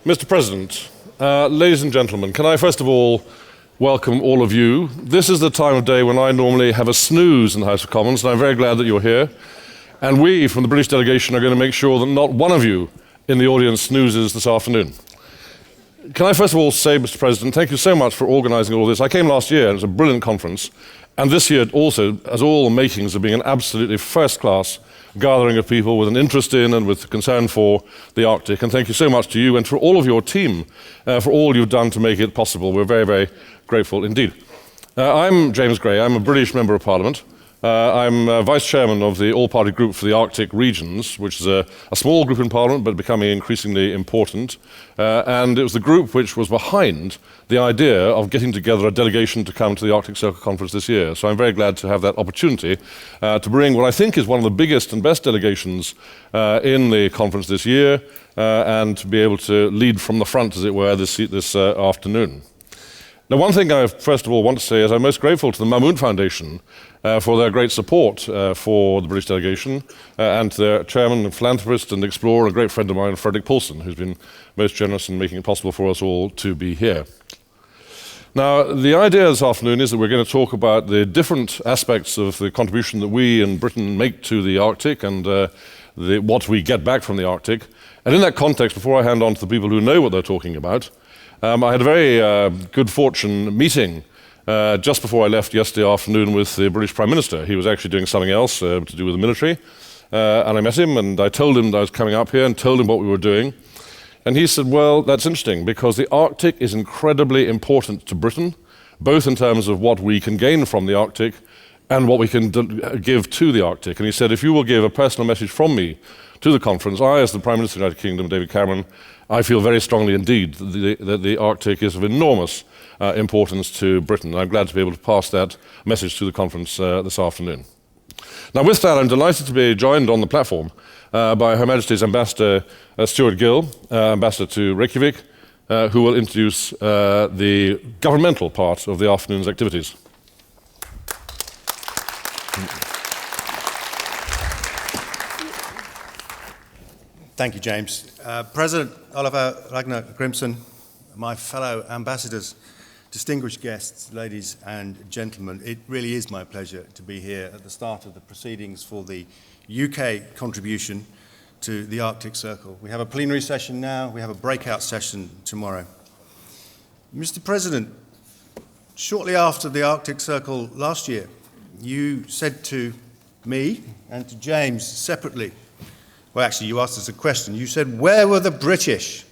Mr. President, ladies and gentlemen, can I first of all welcome all of you. This is the time of day when I normally have a snooze in the House of Commons, and I'm very glad that you're here. And we, from the British delegation, are going to make sure that not one of you in the audience snoozes this afternoon. Can I first of all say, Mr. President, thank you so much for organising all this. I came last year, and it was a brilliant conference. And this year also has all the makings of being an absolutely first-class gathering of people with an interest in and with concern for the Arctic. And thank you so much to you and for all of your team for all you've done to make it possible. We're very, very grateful indeed. I'm James Gray. I'm a British Member of Parliament. I'm Vice Chairman of the All-Party Group for the Arctic Regions, which is a small group in Parliament, but becoming increasingly important. And it was the group which was behind the idea of getting together a delegation to come to the Arctic Circle Conference this year. So I'm very glad to have that opportunity to bring what I think is one of the biggest and best delegations in the conference this year, and to be able to lead from the front, as it were, this afternoon. Now, one thing I first of all want to say is I'm most grateful to the Mammoet Foundation for their great support for the British delegation, and to their chairman, and philanthropist and explorer, a great friend of mine, Frederick Paulson, who's been most generous in making it possible for us all to be here. Now, the idea this afternoon is that we're going to talk about the different aspects of the contribution that we in Britain make to the Arctic and what we get back from the Arctic. And in that context, before I hand on to the people who know what they're talking about, I had a very good fortune meeting just before I left yesterday afternoon with the British Prime Minister. He was actually doing something else to do with the military. And I met him and I told him that I was coming up here and told him what we were doing. And he said, well, that's interesting because the Arctic is incredibly important to Britain, both in terms of what we can gain from the Arctic and what we can give to the Arctic. And he said, if you will give a personal message from me to the conference, I, as the Prime Minister of the United Kingdom, David Cameron, I feel very strongly indeed that the Arctic is of enormous importance to Britain. I'm glad to be able to pass that message to the conference this afternoon. Now, with that, I'm delighted to be joined on the platform by Her Majesty's Ambassador Stuart Gill, Ambassador to Reykjavik, who will introduce the governmental part of the afternoon's activities. Thank you, James. President Oliver Ragnar Grimsson, my fellow ambassadors, distinguished guests, ladies and gentlemen, it really is my pleasure to be here at the start of the proceedings for the UK contribution to the Arctic Circle. We have a plenary session now, we have a breakout session tomorrow. Mr. President, shortly after the Arctic Circle last year, you said to me and to James separately, well, actually, you asked us a question. You said, where were the British?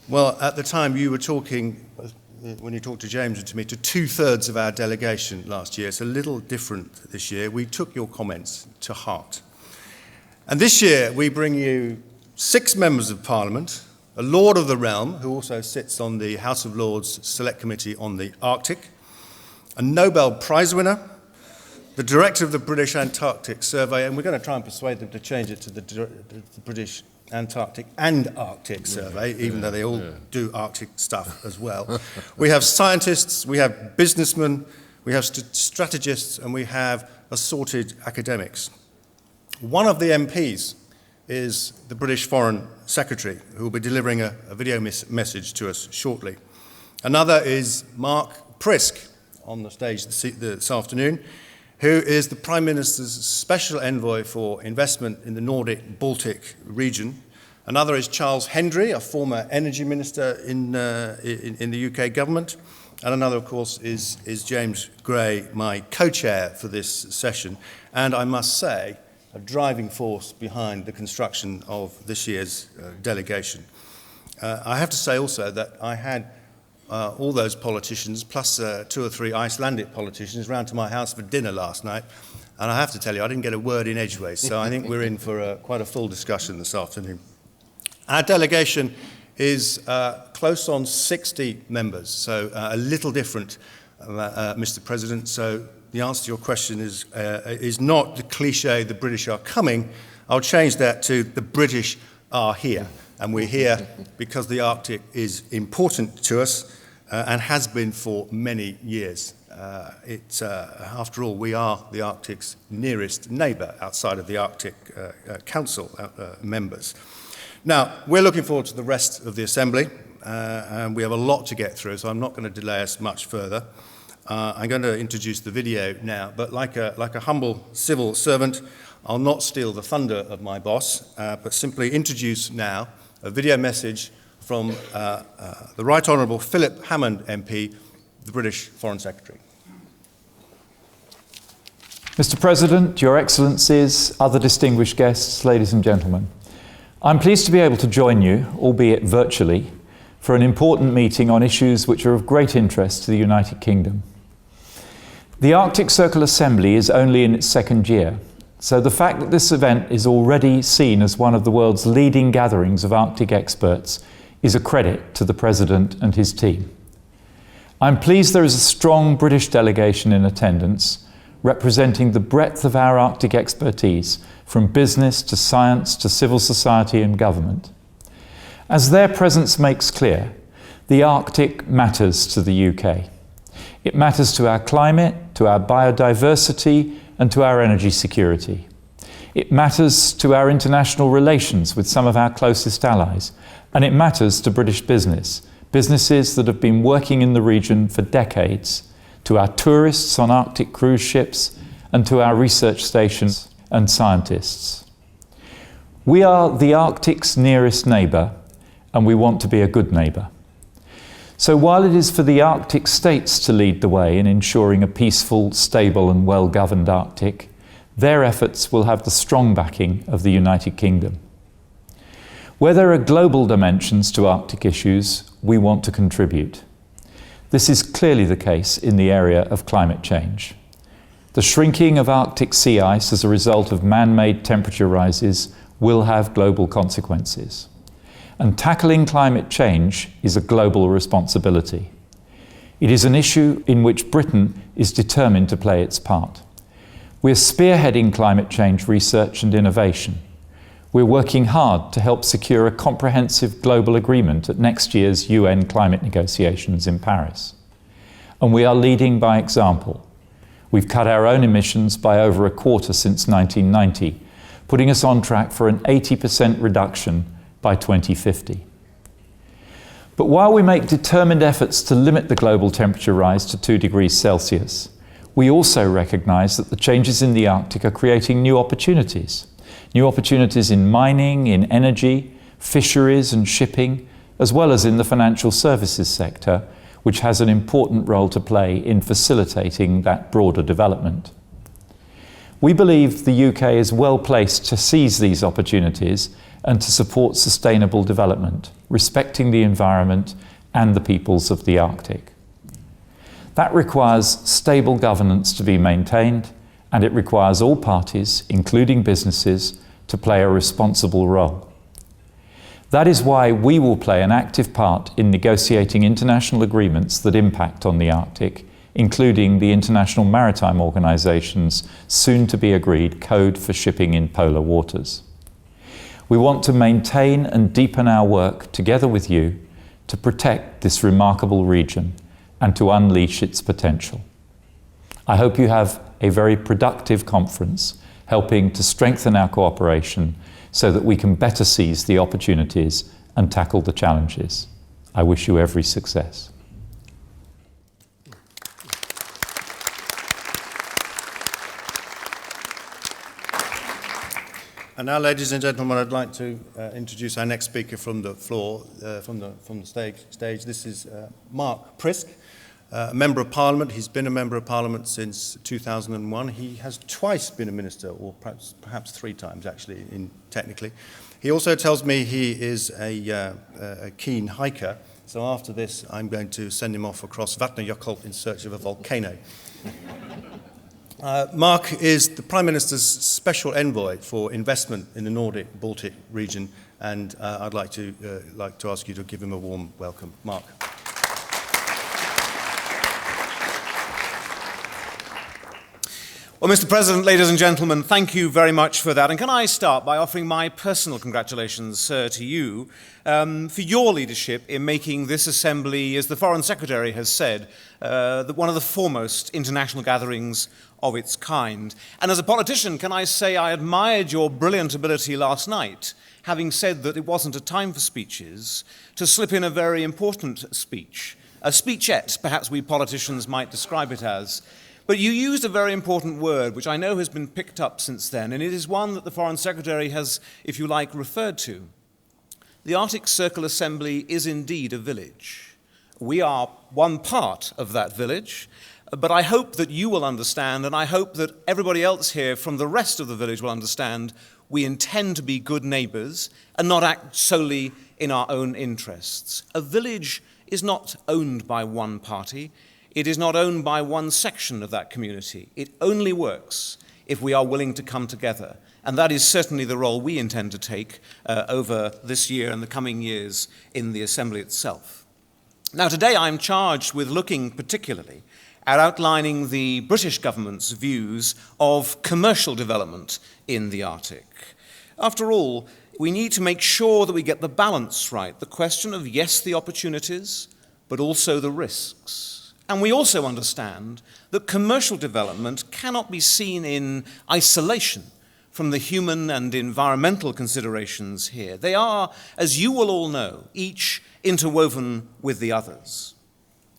Well, at the time, you were talking, when you talked to James and to me, to two-thirds of our delegation last year. It's a little different this year. We took your comments to heart. And this year, we bring you 6 members of Parliament, a Lord of the Realm, who also sits on the House of Lords Select Committee on the Arctic, a Nobel Prize winner, the director of the British Antarctic Survey, and we're going to try and persuade them to change it to the British Antarctic and Arctic Survey, even though they all do Arctic stuff as well. We have scientists, we have businessmen, we have strategists, and we have assorted academics. One of the MPs is the British Foreign Secretary, who will be delivering a video message to us shortly. Another is Mark Prisk on the stage this afternoon, who is the Prime Minister's Special Envoy for Investment in the Nordic-Baltic region. Another is Charles Hendry, a former Energy Minister in the UK government. And another, of course, is James Gray, my co-chair for this session. And I must say, a driving force behind the construction of this year's delegation. I have to say also that I had all those politicians, plus 2 or 3 Icelandic politicians, round to my house for dinner last night. And I have to tell you, I didn't get a word in edgeways, so I think we're in for quite a full discussion this afternoon. Our delegation is close on 60 members, so a little different, Mr. President. So the answer to your question is not the cliche, the British are coming. I'll change that to the British are here. And we're here because the Arctic is important to us and has been for many years. After all, we are the Arctic's nearest neighbour outside of the Arctic Council members. Now, we're looking forward to the rest of the Assembly, and we have a lot to get through, so I'm not going to delay us much further. I'm going to introduce the video now, but like a humble civil servant, I'll not steal the thunder of my boss, but simply introduce now a video message from the Right Honourable Philip Hammond MP, the British Foreign Secretary. Mr. President, Your Excellencies, other distinguished guests, ladies and gentlemen, I'm pleased to be able to join you, albeit virtually, for an important meeting on issues which are of great interest to the United Kingdom. The Arctic Circle Assembly is only in its second year, so the fact that this event is already seen as one of the world's leading gatherings of Arctic experts is a credit to the President and his team. I'm pleased there is a strong British delegation in attendance, representing the breadth of our Arctic expertise, from business to science to civil society and government. As their presence makes clear, the Arctic matters to the UK. It matters to our climate, to our biodiversity, and to our energy security. It matters to our international relations with some of our closest allies, and it matters to British businesses that have been working in the region for decades, to our tourists on Arctic cruise ships, and to our research stations and scientists. We are the Arctic's nearest neighbour, and we want to be a good neighbour. So while it is for the Arctic states to lead the way in ensuring a peaceful, stable and well-governed Arctic, their efforts will have the strong backing of the United Kingdom. Where there are global dimensions to Arctic issues, we want to contribute. This is clearly the case in the area of climate change. The shrinking of Arctic sea ice as a result of man-made temperature rises will have global consequences. And tackling climate change is a global responsibility. It is an issue in which Britain is determined to play its part. We're spearheading climate change research and innovation. We're working hard to help secure a comprehensive global agreement at next year's UN climate negotiations in Paris. And we are leading by example. We've cut our own emissions by over a quarter since 1990, putting us on track for an 80% reduction by 2050. But while we make determined efforts to limit the global temperature rise to 2 degrees Celsius, we also recognise that the changes in the Arctic are creating new opportunities in mining, in energy, fisheries and shipping, as well as in the financial services sector, which has an important role to play in facilitating that broader development. We believe the UK is well placed to seize these opportunities and to support sustainable development, respecting the environment and the peoples of the Arctic. That requires stable governance to be maintained, and it requires all parties, including businesses, to play a responsible role. That is why we will play an active part in negotiating international agreements that impact on the Arctic, including the International Maritime Organization's soon-to-be-agreed Code for Shipping in Polar Waters. We want to maintain and deepen our work together with you to protect this remarkable region and to unleash its potential. I hope you have a very productive conference, helping to strengthen our cooperation so that we can better seize the opportunities and tackle the challenges. I wish you every success. And now, ladies and gentlemen, I'd like to introduce our next speaker from the floor, from the stage. This is Mark Prisk, a Member of Parliament. He's been a Member of Parliament since 2001. He has twice been a Minister, or perhaps 3 times, actually, technically. He also tells me he is a keen hiker, so after this, I'm going to send him off across Vatnajökull in search of a volcano. Mark is the Prime Minister's Special Envoy for Investment in the Nordic-Baltic region, and I'd like to ask you to give him a warm welcome. Mark. Well, Mr. President, ladies and gentlemen, thank you very much for that. And can I start by offering my personal congratulations to you for your leadership in making this assembly, as the Foreign Secretary has said, one of the foremost international gatherings of its kind. And as a politician, can I say I admired your brilliant ability last night, having said that it wasn't a time for speeches, to slip in a very important speech, a speechette, perhaps we politicians might describe it as. But you used a very important word, which I know has been picked up since then, and it is one that the Foreign Secretary has, if you like, referred to. The Arctic Circle Assembly is indeed a village. We are one part of that village, but I hope that you will understand, and I hope that everybody else here from the rest of the village will understand, we intend to be good neighbours and not act solely in our own interests. A village is not owned by one party. It is not owned by one section of that community. It only works if we are willing to come together. And that is certainly the role we intend to take over this year and the coming years in the Assembly itself. Now, today I'm charged with looking particularly at outlining the British government's views of commercial development in the Arctic. After all, we need to make sure that we get the balance right, the question of, yes, the opportunities, but also the risks. And we also understand that commercial development cannot be seen in isolation from the human and environmental considerations here. They are, as you will all know, each interwoven with the others.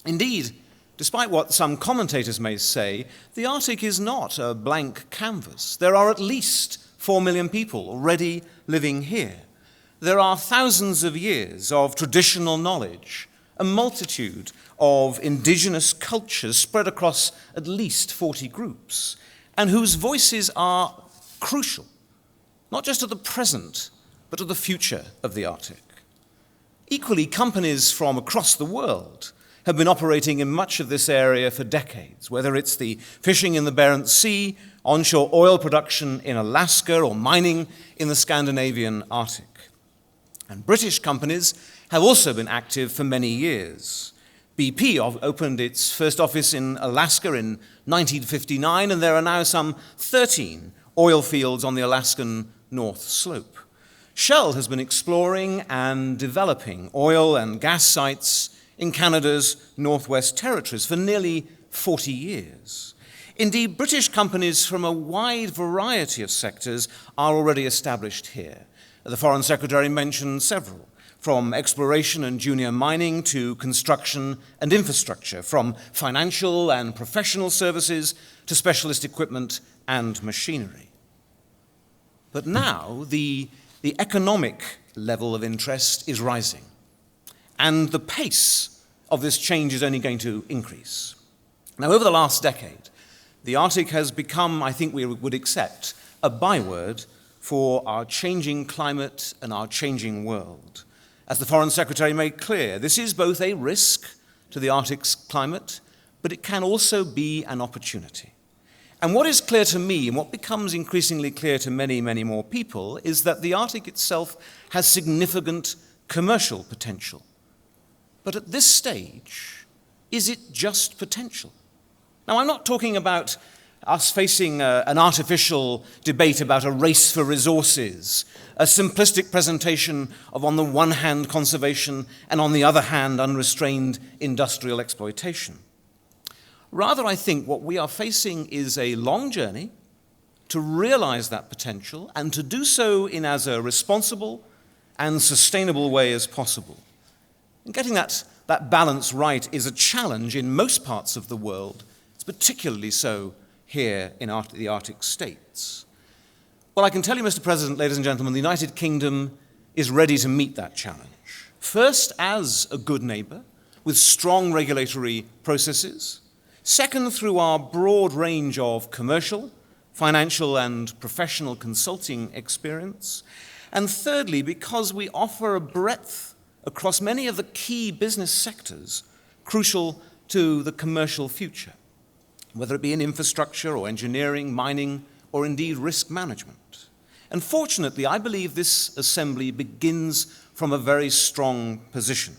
Indeed, despite what some commentators may say, the Arctic is not a blank canvas. There are at least 4 million people already living here. There are thousands of years of traditional knowledge, a multitude of indigenous cultures spread across at least 40 groups, and whose voices are crucial, not just to the present, but to the future of the Arctic. Equally, companies from across the world have been operating in much of this area for decades, whether it's the fishing in the Barents Sea, onshore oil production in Alaska, or mining in the Scandinavian Arctic. And British companies have also been active for many years. BP opened its first office in Alaska in 1959, and there are now some 13 oil fields on the Alaskan North Slope. Shell has been exploring and developing oil and gas sites in Canada's Northwest Territories for nearly 40 years. Indeed, British companies from a wide variety of sectors are already established here. The Foreign Secretary mentioned several, from exploration and junior mining to construction and infrastructure, from financial and professional services to specialist equipment and machinery. But now the economic level of interest is rising, and the pace of this change is only going to increase. Now, over the last decade, the Arctic has become, I think we would accept, a byword for our changing climate and our changing world. As the Foreign Secretary made clear, this is both a risk to the Arctic's climate, but it can also be an opportunity. And what is clear to me, and what becomes increasingly clear to many, many more people, is that the Arctic itself has significant commercial potential. But at this stage, is it just potential? Now, I'm not talking about us facing an artificial debate about a race for resources, a simplistic presentation of, on the one hand, conservation, and on the other hand, unrestrained industrial exploitation. Rather, I think what we are facing is a long journey to realize that potential and to do so in as a responsible and sustainable way as possible. And getting that balance right is a challenge in most parts of the world. It's particularly so here in the Arctic states. Well, I can tell you, Mr. President, ladies and gentlemen, the United Kingdom is ready to meet that challenge. First, as a good neighbour with strong regulatory processes. Second, through our broad range of commercial, financial, and professional consulting experience. And thirdly, because we offer a breadth across many of the key business sectors crucial to the commercial future, whether it be in infrastructure or engineering, mining, or indeed risk management. And fortunately, I believe this assembly begins from a very strong position,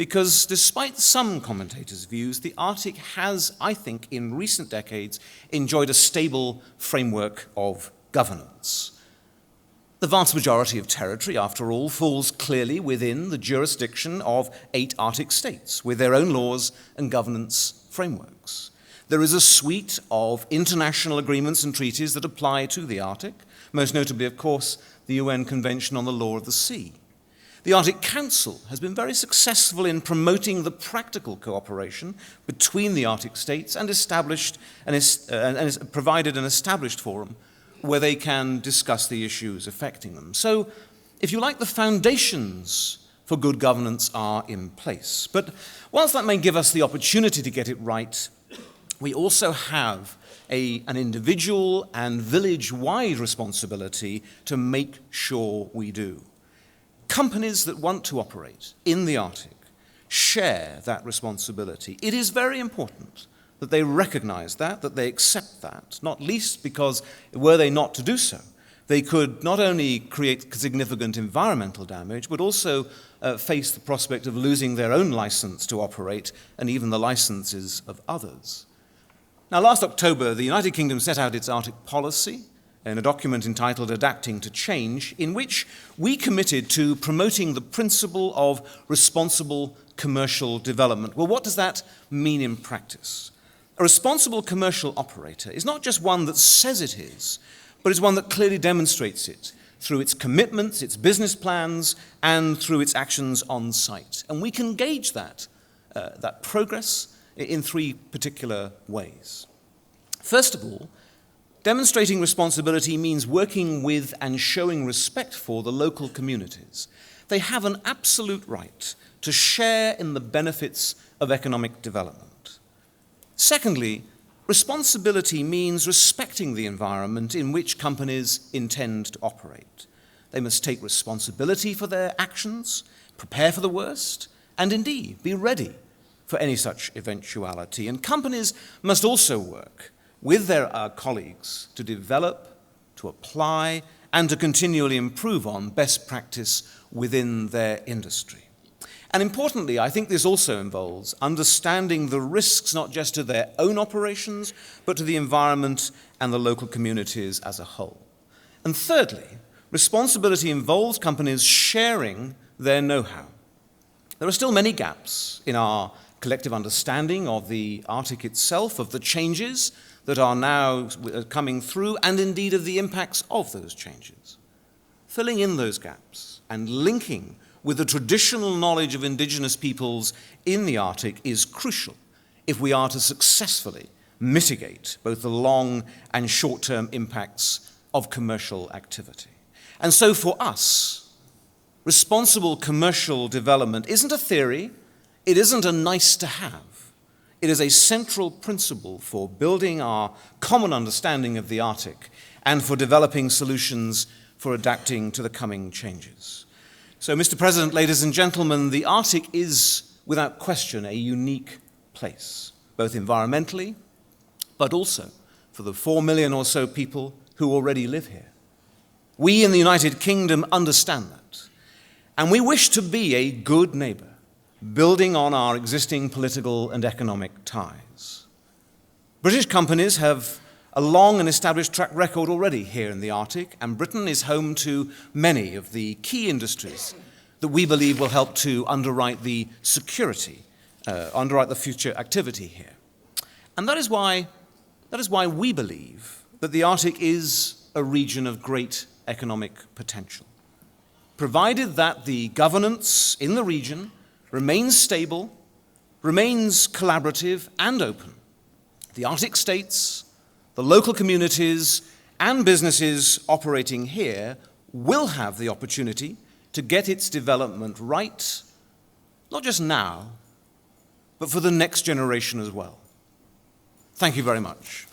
because despite some commentators' views, the Arctic has, I think, in recent decades, enjoyed a stable framework of governance. The vast majority of territory, after all, falls clearly within the jurisdiction of 8 Arctic states, with their own laws and governance frameworks. There is a suite of international agreements and treaties that apply to the Arctic, most notably, of course, the UN Convention on the Law of the Sea. The Arctic Council has been very successful in promoting the practical cooperation between the Arctic states and provided an established forum where they can discuss the issues affecting them. So, if you like, the foundations for good governance are in place. But whilst that may give us the opportunity to get it right, we also have an individual and village-wide responsibility to make sure we do. Companies that want to operate in the Arctic share that responsibility. It is very important that they recognize that they accept that, not least because were they not to do so, they could not only create significant environmental damage, but also face the prospect of losing their own license to operate and even the licenses of others. Now, last October, the United Kingdom set out its Arctic policy in a document entitled Adapting to Change, in which we committed to promoting the principle of responsible commercial development. Well, what does that mean in practice? A responsible commercial operator is not just one that says it is, but is one that clearly demonstrates it through its commitments, its business plans, and through its actions on site. And we can gauge that progress in 3 particular ways. First of all, demonstrating responsibility means working with and showing respect for the local communities. They have an absolute right to share in the benefits of economic development. Secondly, responsibility means respecting the environment in which companies intend to operate. They must take responsibility for their actions, prepare for the worst, and indeed be ready for any such eventuality. And companies must also work with their colleagues to develop, to apply, and to continually improve on best practice within their industry. And importantly, I think this also involves understanding the risks not just to their own operations, but to the environment and the local communities as a whole. And thirdly, responsibility involves companies sharing their know-how. There are still many gaps in our collective understanding of the Arctic itself, of the changes that are now coming through, and indeed of the impacts of those changes. Filling in those gaps and linking with the traditional knowledge of indigenous peoples in the Arctic is crucial if we are to successfully mitigate both the long and short-term impacts of commercial activity. And so for us, responsible commercial development isn't a theory, it isn't a nice to have. It is a central principle for building our common understanding of the Arctic and for developing solutions for adapting to the coming changes. So, Mr. President, ladies and gentlemen, the Arctic is, without question, a unique place, both environmentally, but also for the 4 million or so people who already live here. We in the United Kingdom understand that, and we wish to be a good neighbor, building on our existing political and economic ties. British companies have a long and established track record already here in the Arctic, and Britain is home to many of the key industries that we believe will help to underwrite the security, underwrite the future activity here. And that is why we believe that the Arctic is a region of great economic potential, provided that the governance in the region remains stable, remains collaborative and open. The Arctic states, the local communities, and businesses operating here will have the opportunity to get its development right, not just now, but for the next generation as well. Thank you very much.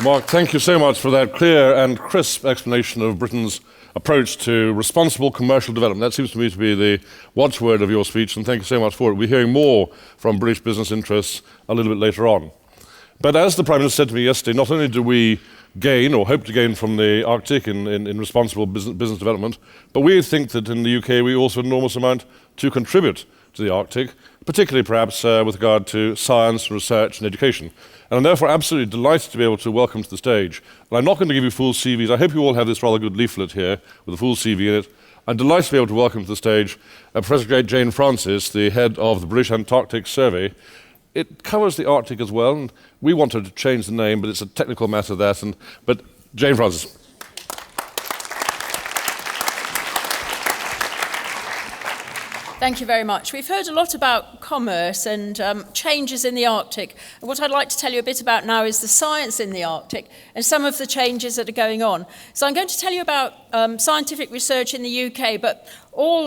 Mark, thank you so much for that clear and crisp explanation of Britain's approach to responsible commercial development. That seems to me to be the watchword of your speech, and thank you so much for it. We're hearing more from British business interests a little bit later on. But as the Prime Minister said to me yesterday, not only do we gain or hope to gain from the Arctic in responsible business development, but we think that in the UK we also have an enormous amount to contribute to the Arctic, particularly perhaps with regard to science, research and education. And I'm therefore absolutely delighted to be able to welcome to the stage, and I'm not going to give you full CVs, I hope you all have this rather good leaflet here with a full CV in it. I'm delighted to be able to welcome to the stage Professor Jane Francis, the head of the British Antarctic Survey. It covers the Arctic as well, and we wanted to change the name, but it's a technical matter but Jane Francis. Thank you very much. We've heard a lot about commerce and changes in the Arctic. And what I'd like to tell you a bit about now is the science in the Arctic and some of the changes that are going on. So I'm going to tell you about scientific research in the UK, but all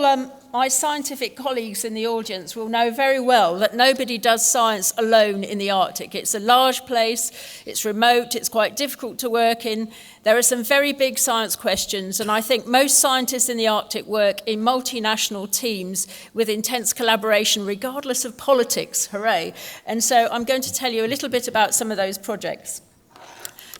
my scientific colleagues in the audience will know very well that nobody does science alone in the Arctic. It's a large place, it's remote, it's quite difficult to work in. There are some very big science questions, and I think most scientists in the Arctic work in multinational teams with intense collaboration, regardless of politics. Hooray. And so I'm going to tell you a little bit about some of those projects.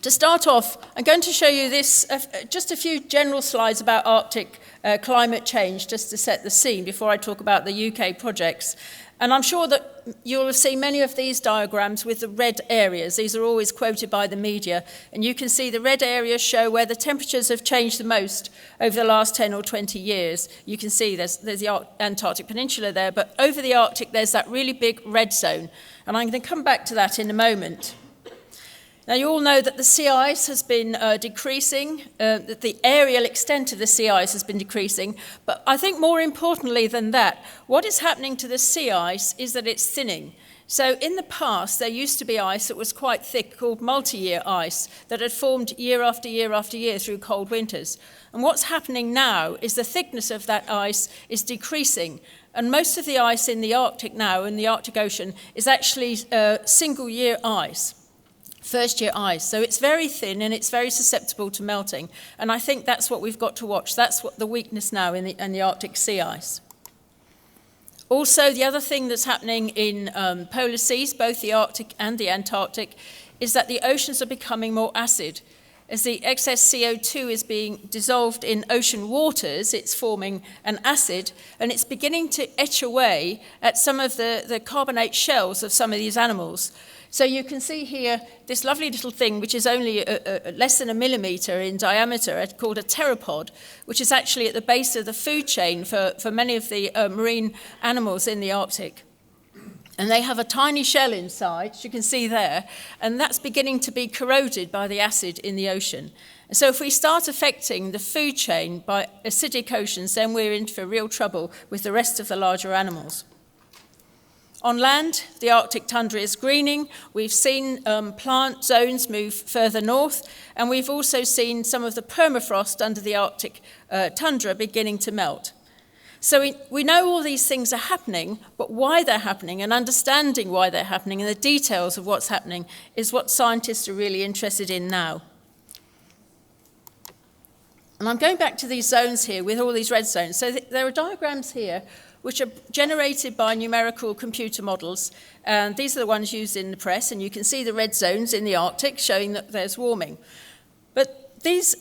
To start off, I'm going to show you this, just a few general slides about Arctic climate change, just to set the scene before I talk about the UK projects. And I'm sure that you'll have seen many of these diagrams with the red areas. These are always quoted by the media. And you can see the red areas show where the temperatures have changed the most over the last 10 or 20 years. You can see there's the Antarctic Peninsula there, but over the Arctic there's that really big red zone. And I'm going to come back to that in a moment. Now, you all know that the sea ice has been decreasing, that the areal extent of the sea ice has been decreasing, but I think more importantly than that, what is happening to the sea ice is that it's thinning. So in the past, there used to be ice that was quite thick, called multi-year ice, that had formed year after year after year through cold winters. And what's happening now is the thickness of that ice is decreasing, and most of the ice in the Arctic now, in the Arctic Ocean, is actually single-year ice. First-year ice. So it's very thin and it's very susceptible to melting. And I think that's what we've got to watch. That's what the weakness now in the Arctic sea ice. Also, the other thing that's happening in polar seas, both the Arctic and the Antarctic, is that the oceans are becoming more acid. As the excess CO2 is being dissolved in ocean waters, it's forming an acid, and it's beginning to etch away at some of the carbonate shells of some of these animals. So you can see here this lovely little thing, which is only less than a millimetre in diameter, called a pteropod, which is actually at the base of the food chain for many of the marine animals in the Arctic. And they have a tiny shell inside, as you can see there, and that's beginning to be corroded by the acid in the ocean. And so if we start affecting the food chain by acidic oceans, then we're in for real trouble with the rest of the larger animals. On land, the Arctic tundra is greening. We've seen plant zones move further north, and we've also seen some of the permafrost under the Arctic tundra beginning to melt. So we know all these things are happening, but why they're happening and understanding why they're happening and the details of what's happening is what scientists are really interested in now. And I'm going back to these zones here with all these red zones. So there are diagrams here which are generated by numerical computer models. And these are the ones used in the press, and you can see the red zones in the Arctic showing that there's warming. But these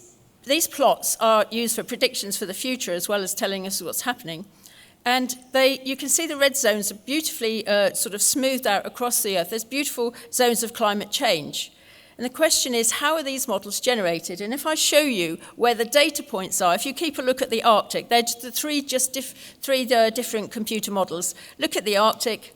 plots are used for predictions for the future as well as telling us what's happening. And you can see the red zones are beautifully sort of smoothed out across the Earth. There's beautiful zones of climate change. And the question is, how are these models generated? And if I show you where the data points are, if you keep a look at the Arctic, they're the three different computer models. Look at the Arctic.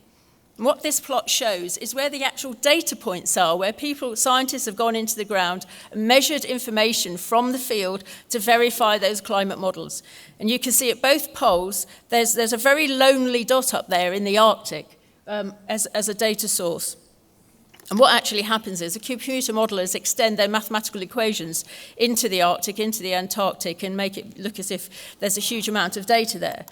And what this plot shows is where the actual data points are, where scientists have gone into the ground and measured information from the field to verify those climate models. And you can see at both poles, there's a very lonely dot up there in the Arctic as a data source. And what actually happens is the computer modelers extend their mathematical equations into the Arctic, into the Antarctic, and make it look as if there's a huge amount of data there.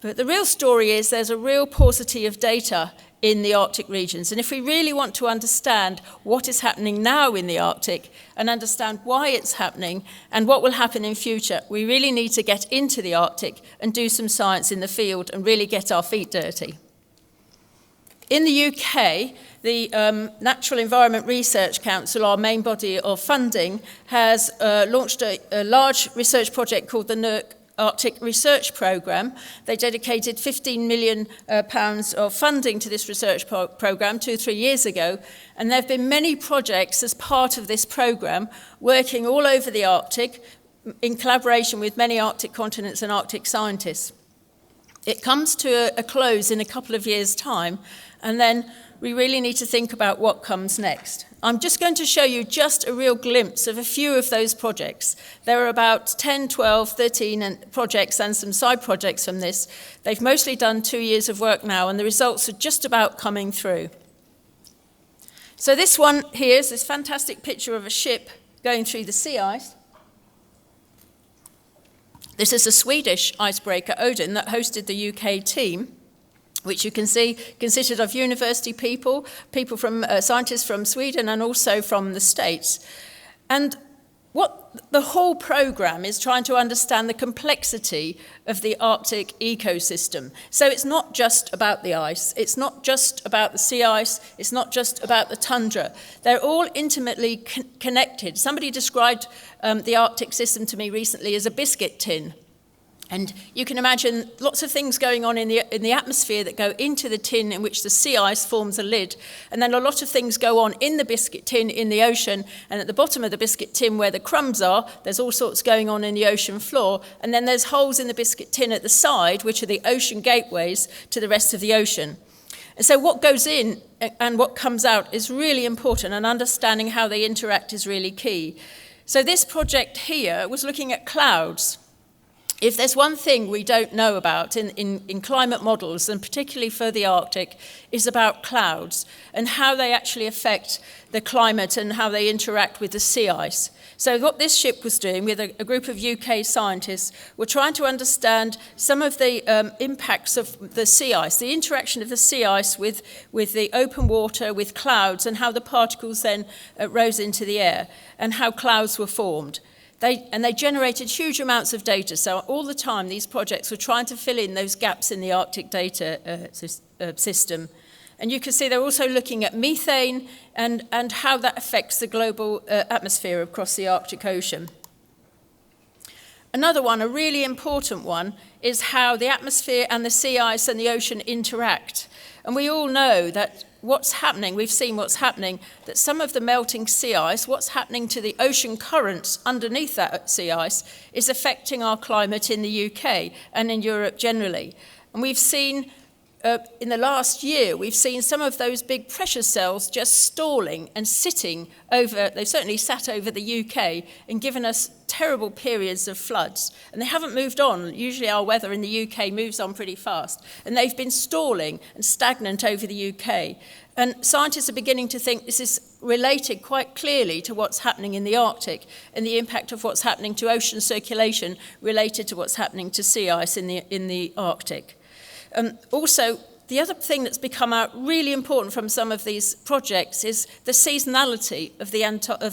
But the real story is there's a real paucity of data in the Arctic regions. And if we really want to understand what is happening now in the Arctic and understand why it's happening and what will happen in future, we really need to get into the Arctic and do some science in the field and really get our feet dirty. In the UK, the Natural Environment Research Council, our main body of funding, has launched a large research project called the NERC Arctic Research Programme. They dedicated £15 million of funding to this research programme 2 or 3 years ago, and there have been many projects as part of this programme working all over the Arctic in collaboration with many Arctic continents and Arctic scientists. It comes to a close in a couple of years' time, and then we really need to think about what comes next. I'm just going to show you just a real glimpse of a few of those projects. There are about 10, 12, 13 projects and some side projects from this. They've mostly done 2 years of work now, and the results are just about coming through. So this one here is this fantastic picture of a ship going through the sea ice. This is a Swedish icebreaker, Odin, that hosted the UK team, which you can see consisted of university people from scientists from Sweden and also from the States. And what the whole programme is trying to understand the complexity of the Arctic ecosystem. So it's not just about the ice, it's not just about the sea ice, it's not just about the tundra. They're all intimately connected. Somebody described the Arctic system to me recently as a biscuit tin. And you can imagine lots of things going on in the atmosphere that go into the tin in which the sea ice forms a lid. And then a lot of things go on in the biscuit tin in the ocean. And at the bottom of the biscuit tin where the crumbs are, there's all sorts going on in the ocean floor. And then there's holes in the biscuit tin at the side, which are the ocean gateways to the rest of the ocean. And so what goes in and what comes out is really important, and understanding how they interact is really key. So this project here was looking at clouds. If there's one thing we don't know about in climate models, and particularly for the Arctic, is about clouds and how they actually affect the climate and how they interact with the sea ice. So what this ship was doing with a group of UK scientists were trying to understand some of the impacts of the sea ice, the interaction of the sea ice with the open water, with clouds, and how the particles then rose into the air, and how clouds were formed. They generated huge amounts of data. So all the time, these projects were trying to fill in those gaps in the Arctic data system. And you can see they're also looking at methane and how that affects the global atmosphere across the Arctic Ocean. Another one, a really important one, is how the atmosphere and the sea ice and the ocean interact. And we all know that what's happening, we've seen what's happening, that some of the melting sea ice, what's happening to the ocean currents underneath that sea ice, is affecting our climate in the UK and in Europe generally. And we've seen, in the last year, we've seen some of those big pressure cells just stalling and sitting over, they've certainly sat over the UK and given us terrible periods of floods. And they haven't moved on. Usually our weather in the UK moves on pretty fast. And they've been stalling and stagnant over the UK. And scientists are beginning to think this is related quite clearly to what's happening in the Arctic and the impact of what's happening to ocean circulation related to what's happening to sea ice in the Arctic. Also, the other thing that's become out really important from some of these projects is the seasonality of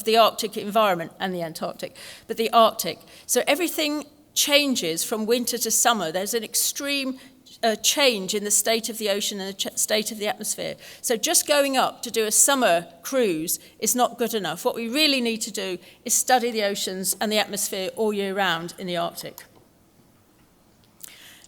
the Arctic environment and the Antarctic, but the Arctic. So everything changes from winter to summer. There's an extreme change in the state of the ocean and the state of the atmosphere. So just going up to do a summer cruise is not good enough. What we really need to do is study the oceans and the atmosphere all year round in the Arctic.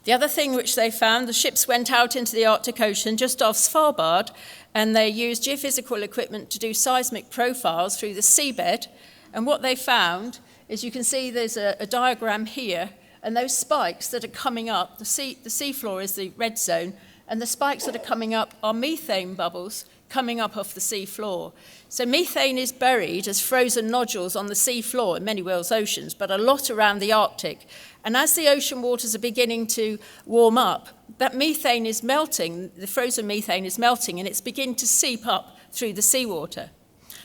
The other thing which they found, the ships went out into the Arctic Ocean just off Svalbard, and they used geophysical equipment to do seismic profiles through the seabed. And what they found is, you can see there's a diagram here, and those spikes that are coming up, the seafloor is the red zone, and the spikes that are coming up are methane bubbles coming up off the sea floor. So methane is buried as frozen nodules on the sea floor in many world's oceans, but a lot around the Arctic. And as the ocean waters are beginning to warm up, that methane is melting, the frozen methane is melting, and it's beginning to seep up through the seawater.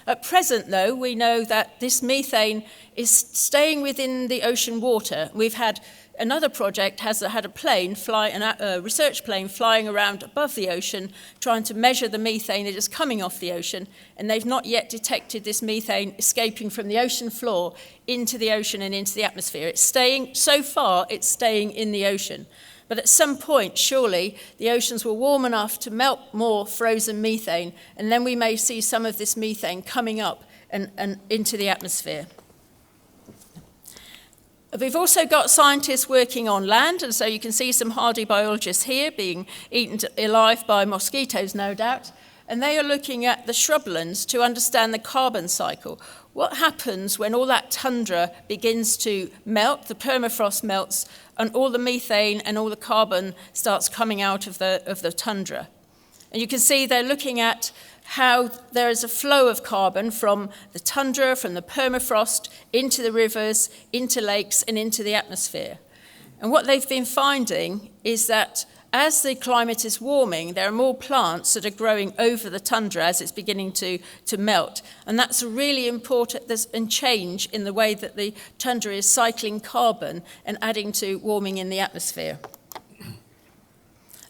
At present, though, we know that this methane is staying within the ocean water. We've had another project has had a research plane flying around above the ocean trying to measure the methane that is coming off the ocean, and they've not yet detected this methane escaping from the ocean floor into the ocean and into the atmosphere. So far, it's staying in the ocean. But at some point, surely, the oceans will warm enough to melt more frozen methane, and then we may see some of this methane coming up and into the atmosphere. We've also got scientists working on land, and so you can see some hardy biologists here being eaten alive by mosquitoes, no doubt. And they are looking at the shrublands to understand the carbon cycle. What happens when all that tundra begins to melt, the permafrost melts, and all the methane and all the carbon starts coming out of the tundra? And you can see they're looking at how there is a flow of carbon from the tundra, from the permafrost, into the rivers, into lakes, and into the atmosphere. And what they've been finding is that as the climate is warming, there are more plants that are growing over the tundra as it's beginning to melt. And that's a really important change in the way that the tundra is cycling carbon and adding to warming in the atmosphere.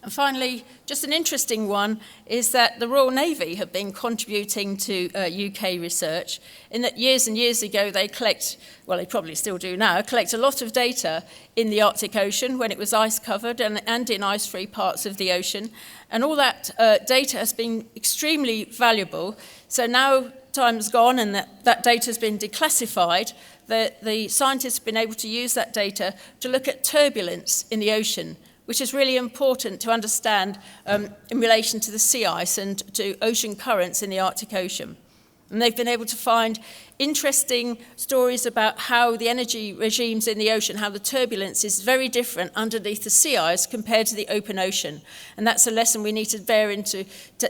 And finally, just an interesting one is that the Royal Navy have been contributing to UK research in that years and years ago they they probably still do now, collect a lot of data in the Arctic Ocean when it was ice covered and in ice-free parts of the ocean. And all that data has been extremely valuable. So now time's gone and that data has been declassified, the scientists have been able to use that data to look at turbulence in the ocean, which is really important to understand in relation to the sea ice and to ocean currents in the Arctic Ocean. And they've been able to find interesting stories about how the energy regimes in the ocean, how the turbulence is very different underneath the sea ice compared to the open ocean. And that's a lesson we need to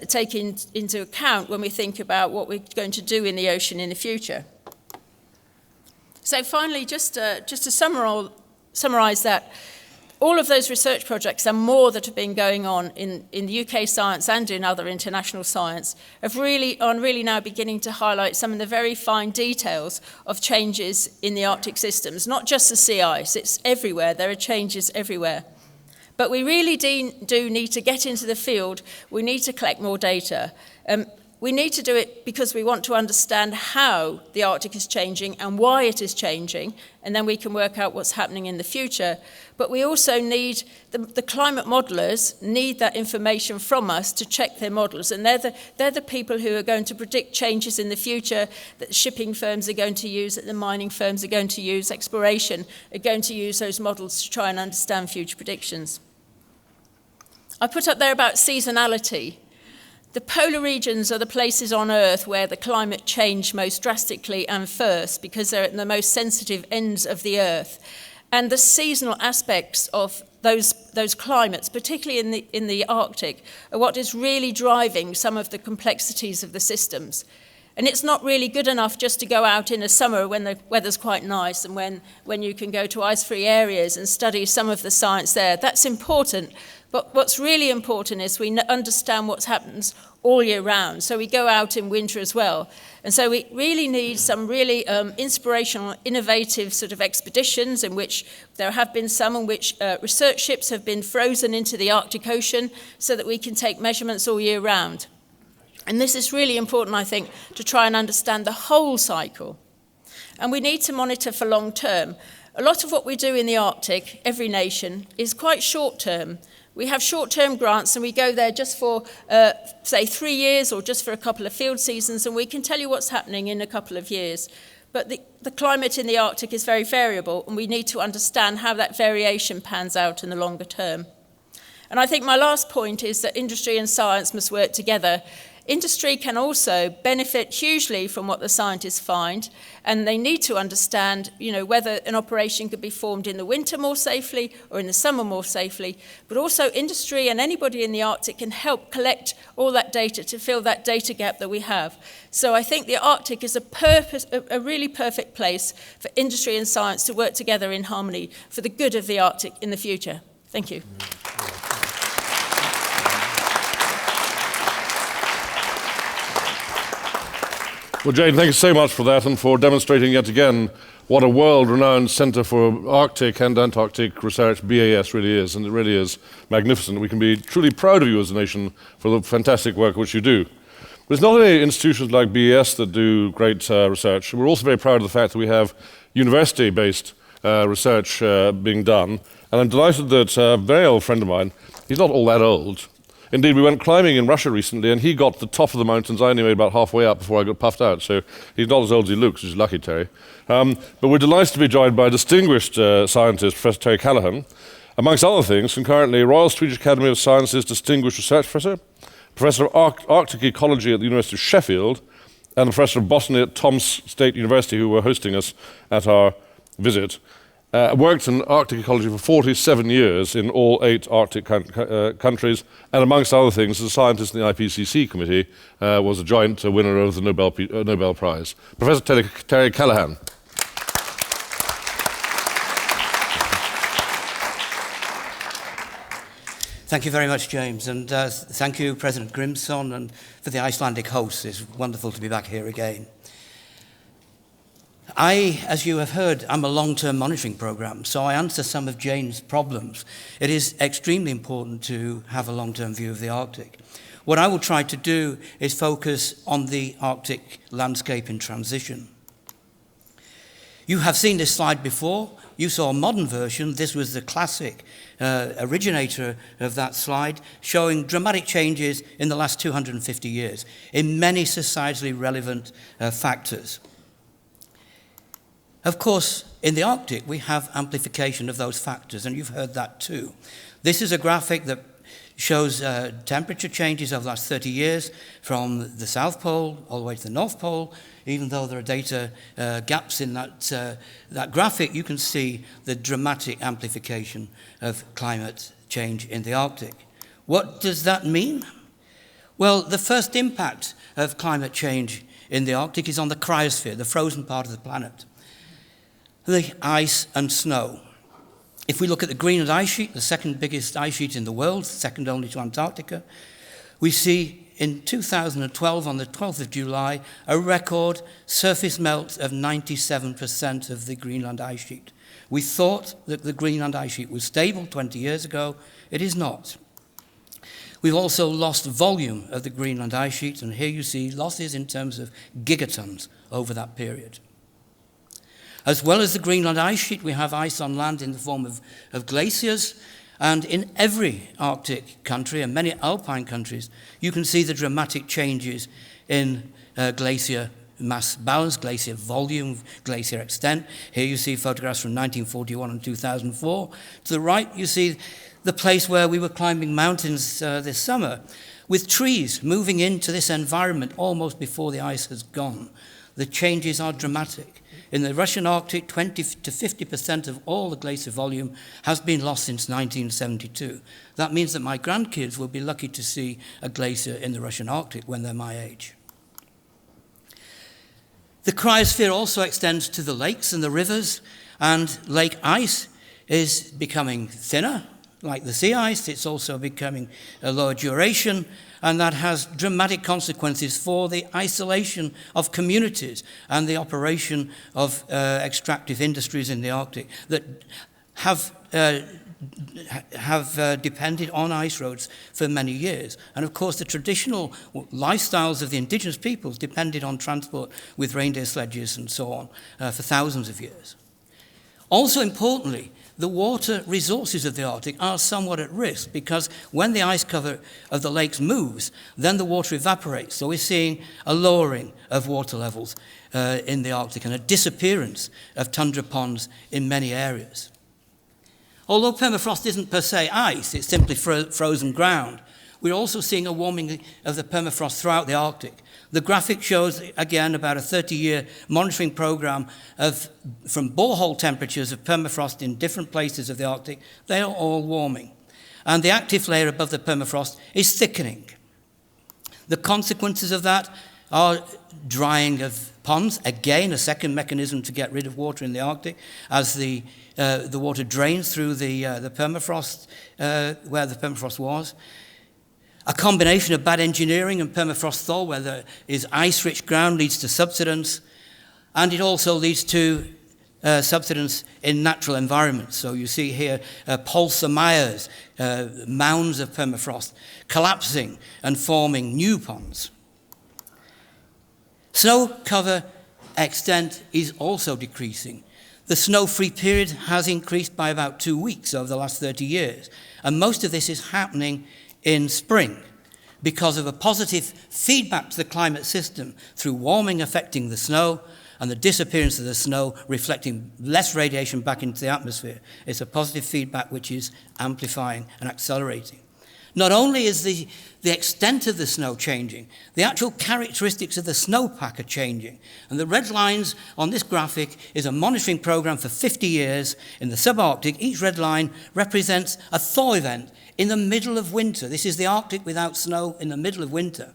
take into account when we think about what we're going to do in the ocean in the future. So finally, just to summarise that, all of those research projects and more that have been going on in the UK science and in other international science are really now beginning to highlight some of the very fine details of changes in the Arctic systems, not just the sea ice, it's everywhere, there are changes everywhere. But we really do need to get into the field, we need to collect more data. We need to do it because we want to understand how the Arctic is changing and why it is changing, and then we can work out what's happening in the future. But we also need, the climate modelers need that information from us to check their models, and they're the people who are going to predict changes in the future that the shipping firms are going to use, that the mining firms are going to use, exploration are going to use those models to try and understand future predictions. I put up there about seasonality. The polar regions are the places on Earth where the climate changed most drastically and first because they're at the most sensitive ends of the Earth. And the seasonal aspects of those climates, particularly in the Arctic, are what is really driving some of the complexities of the systems. And it's not really good enough just to go out in the summer when the weather's quite nice and when you can go to ice-free areas and study some of the science there. That's important. But what's really important is we understand what happens all year round. So we go out in winter as well. And so we really need some really inspirational, innovative sort of expeditions in which there have been some in which research ships have been frozen into the Arctic Ocean so that we can take measurements all year round. And this is really important, I think, to try and understand the whole cycle. And we need to monitor for long term. A lot of what we do in the Arctic, every nation, is quite short term. We have short-term grants and we go there just for, say, 3 years or just for a couple of field seasons, and we can tell you what's happening in a couple of years. But the climate in the Arctic is very variable, and we need to understand how that variation pans out in the longer term. And I think my last point is that industry and science must work together. Industry can also benefit hugely from what the scientists find, and they need to understand, whether an operation could be formed in the winter more safely or in the summer more safely. But also industry and anybody in the Arctic can help collect all that data to fill that data gap that we have. So I think the Arctic is a really perfect place for industry and science to work together in harmony for the good of the Arctic in the future. Thank you. Well, Jane, thank you so much for that and for demonstrating yet again what a world-renowned Centre for Arctic and Antarctic Research BAS really is, and it really is magnificent. We can be truly proud of you as a nation for the fantastic work which you do. But it's not only institutions like BAS that do great research. We're also very proud of the fact that we have university-based research being done And I'm delighted that a very old friend of mine, he's not all that old. Indeed, we went climbing in Russia recently, and he got to the top of the mountains. I only made about halfway up before I got puffed out, so he's not as old as he looks, which is lucky, Terry. But we're delighted to be joined by a distinguished scientist, Professor Terry Callaghan, amongst other things, concurrently Royal Swedish Academy of Sciences Distinguished Research Professor, Professor of Arctic Ecology at the University of Sheffield, and a Professor of Botany at Tom's State University, who were hosting us at our visit. Worked in Arctic ecology for 47 years in all 8 Arctic countries, and amongst other things, as a scientist in the IPCC committee, was a joint winner of the Nobel Prize. Professor Terry Callaghan. Thank you very much, James, and thank you, President Grimson, and for the Icelandic host. It's wonderful to be back here again. As you have heard, I'm a long-term monitoring program, so I answer some of Jane's problems. It is extremely important to have a long-term view of the Arctic. What I will try to do is focus on the Arctic landscape in transition. You have seen this slide before. You saw a modern version. This was the classic originator of that slide, showing dramatic changes in the last 250 years in many societally relevant factors. Of course, in the Arctic, we have amplification of those factors, and you've heard that too. This is a graphic that shows temperature changes over the last 30 years from the South Pole all the way to the North Pole. Even though there are data gaps in that graphic, you can see the dramatic amplification of climate change in the Arctic. What does that mean? Well, the first impact of climate change in the Arctic is on the cryosphere, the frozen part of the planet. The ice and snow. If we look at the Greenland ice sheet, the second biggest ice sheet in the world, second only to Antarctica, we see in 2012, on the 12th of July, a record surface melt of 97% of the Greenland ice sheet. We thought that the Greenland ice sheet was stable 20 years ago. It is not. We've also lost volume of the Greenland ice sheet, and here you see losses in terms of gigatons over that period. As well as the Greenland ice sheet, we have ice on land in the form of glaciers. And in every Arctic country, and many alpine countries, you can see the dramatic changes in glacier mass balance, glacier volume, glacier extent. Here you see photographs from 1941 and 2004. To the right, you see the place where we were climbing mountains this summer, with trees moving into this environment almost before the ice has gone. The changes are dramatic. In the Russian Arctic, 20 to 50% of all the glacier volume has been lost since 1972. That means that my grandkids will be lucky to see a glacier in the Russian Arctic when they're my age. The cryosphere also extends to the lakes and the rivers, and lake ice is becoming thinner. Like the sea ice, it's also becoming a lower duration, and that has dramatic consequences for the isolation of communities and the operation of extractive industries in the Arctic that have depended on ice roads for many years. And of course, the traditional lifestyles of the indigenous peoples depended on transport with reindeer sledges and so on for thousands of years. Also importantly, the water resources of the Arctic are somewhat at risk because when the ice cover of the lakes moves, then the water evaporates. So we're seeing a lowering of water levels in the Arctic and a disappearance of tundra ponds in many areas. Although permafrost isn't per se ice, it's simply frozen ground, we're also seeing a warming of the permafrost throughout the Arctic. The graphic shows, again, about a 30-year monitoring program from borehole temperatures of permafrost in different places of the Arctic. They are all warming. And the active layer above the permafrost is thickening. The consequences of that are drying of ponds, again, a second mechanism to get rid of water in the Arctic, as the water drains through the permafrost, where the permafrost was. A combination of bad engineering and permafrost thaw, where there is ice-rich ground, leads to subsidence, and it also leads to subsidence in natural environments. So you see here Polsa Myers, mounds of permafrost, collapsing and forming new ponds. Snow cover extent is also decreasing. The snow-free period has increased by about 2 weeks over the last 30 years. And most of this is happening in spring because of a positive feedback to the climate system through warming affecting the snow and the disappearance of the snow reflecting less radiation back into the atmosphere. It's a positive feedback which is amplifying and accelerating. Not only is the extent of the snow changing, the actual characteristics of the snowpack are changing. And the red lines on this graphic is a monitoring program for 50 years in the subarctic. Each red line represents a thaw event in the middle of winter. This is the Arctic without snow in the middle of winter.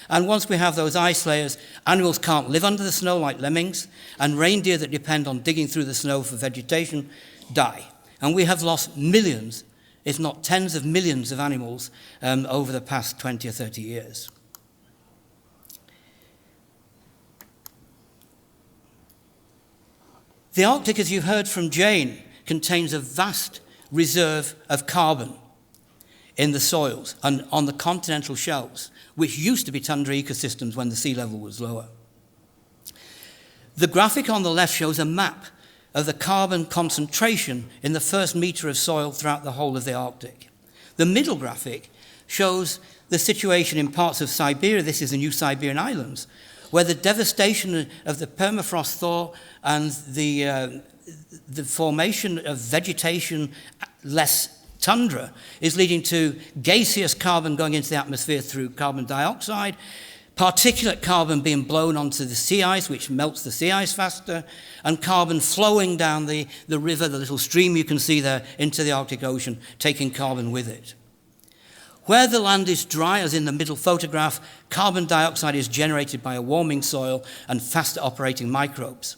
And once we have those ice layers, animals can't live under the snow like lemmings, and reindeer that depend on digging through the snow for vegetation die. And we have lost millions, if not tens of millions of animals over the past 20 or 30 years. The Arctic, as you heard from Jane, contains a vast reserve of carbon in the soils and on the continental shelves, which used to be tundra ecosystems when the sea level was lower. The graphic on the left shows a map of the carbon concentration in the first meter of soil throughout the whole of the Arctic. The middle graphic shows the situation in parts of Siberia, this is the New Siberian Islands, where the devastation of the permafrost thaw and the formation of vegetation less tundra is leading to gaseous carbon going into the atmosphere through carbon dioxide, particulate carbon being blown onto the sea ice, which melts the sea ice faster, and carbon flowing down the river, the little stream you can see there, into the Arctic Ocean, taking carbon with it. Where the land is dry, as in the middle photograph, carbon dioxide is generated by a warming soil and faster operating microbes.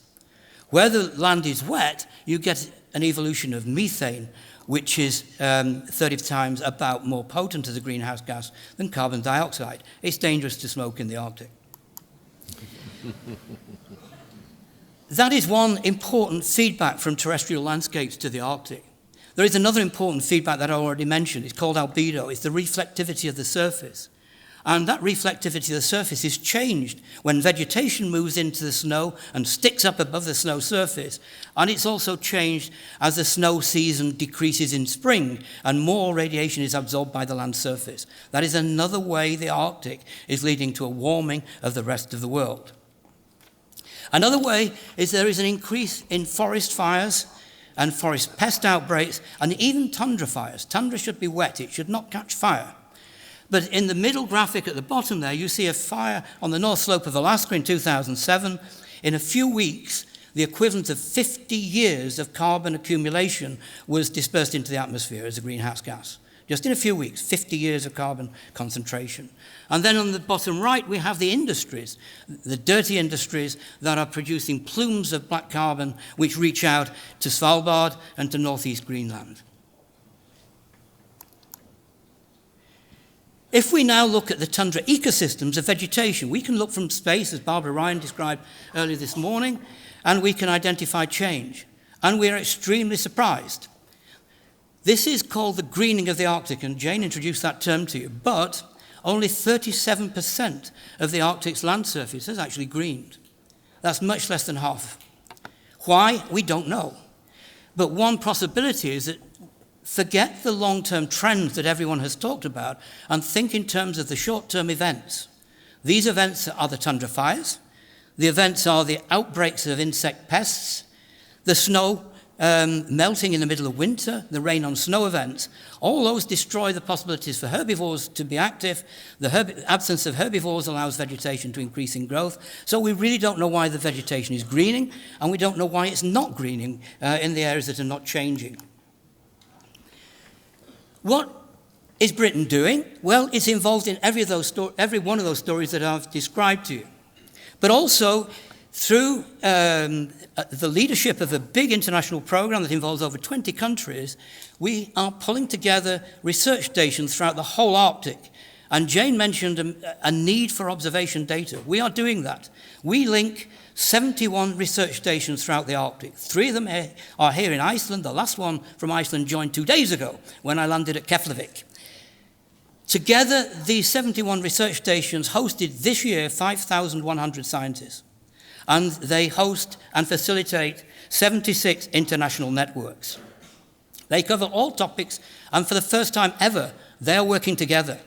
Where the land is wet, you get an evolution of methane, which is 30 times about more potent as a greenhouse gas than carbon dioxide. It's dangerous to smoke in the Arctic. That is one important feedback from terrestrial landscapes to the Arctic. There is another important feedback that I already mentioned. It's called albedo. It's the reflectivity of the surface. And that reflectivity of the surface is changed when vegetation moves into the snow and sticks up above the snow surface. And it's also changed as the snow season decreases in spring and more radiation is absorbed by the land surface. That is another way the Arctic is leading to a warming of the rest of the world. Another way is there is an increase in forest fires and forest pest outbreaks and even tundra fires. Tundra should be wet, it should not catch fire. But in the middle graphic at the bottom there, you see a fire on the north slope of Alaska in 2007. In a few weeks, the equivalent of 50 years of carbon accumulation was dispersed into the atmosphere as a greenhouse gas. Just in a few weeks, 50 years of carbon concentration. And then on the bottom right, we have the industries, the dirty industries that are producing plumes of black carbon which reach out to Svalbard and to northeast Greenland. If we now look at the tundra ecosystems of vegetation, we can look from space, as Barbara Ryan described earlier this morning, and we can identify change. And we are extremely surprised. This is called the greening of the Arctic, and Jane introduced that term to you, but only 37% of the Arctic's land surface has actually greened. That's much less than half. Why? We don't know. But one possibility is that forget the long-term trends that everyone has talked about and think in terms of the short-term events. These events are the tundra fires. The events are the outbreaks of insect pests, the snow melting in the middle of winter, the rain on snow events. All those destroy the possibilities for herbivores to be active. The absence of herbivores allows vegetation to increase in growth. So we really don't know why the vegetation is greening, and we don't know why it's not greening in the areas that are not changing. What is Britain doing? Well, it's involved in every one of those stories that I've described to you. But also, through the leadership of a big international program that involves over 20 countries, we are pulling together research stations throughout the whole Arctic. And Jane mentioned a need for observation data. We are doing that. We link 71 research stations throughout the Arctic. 3 of them are here in Iceland. The last one from Iceland joined 2 days ago when I landed at Keflavik. Together, these 71 research stations hosted this year 5,100 scientists. And they host and facilitate 76 international networks. They cover all topics, and for the first time ever, they are working together.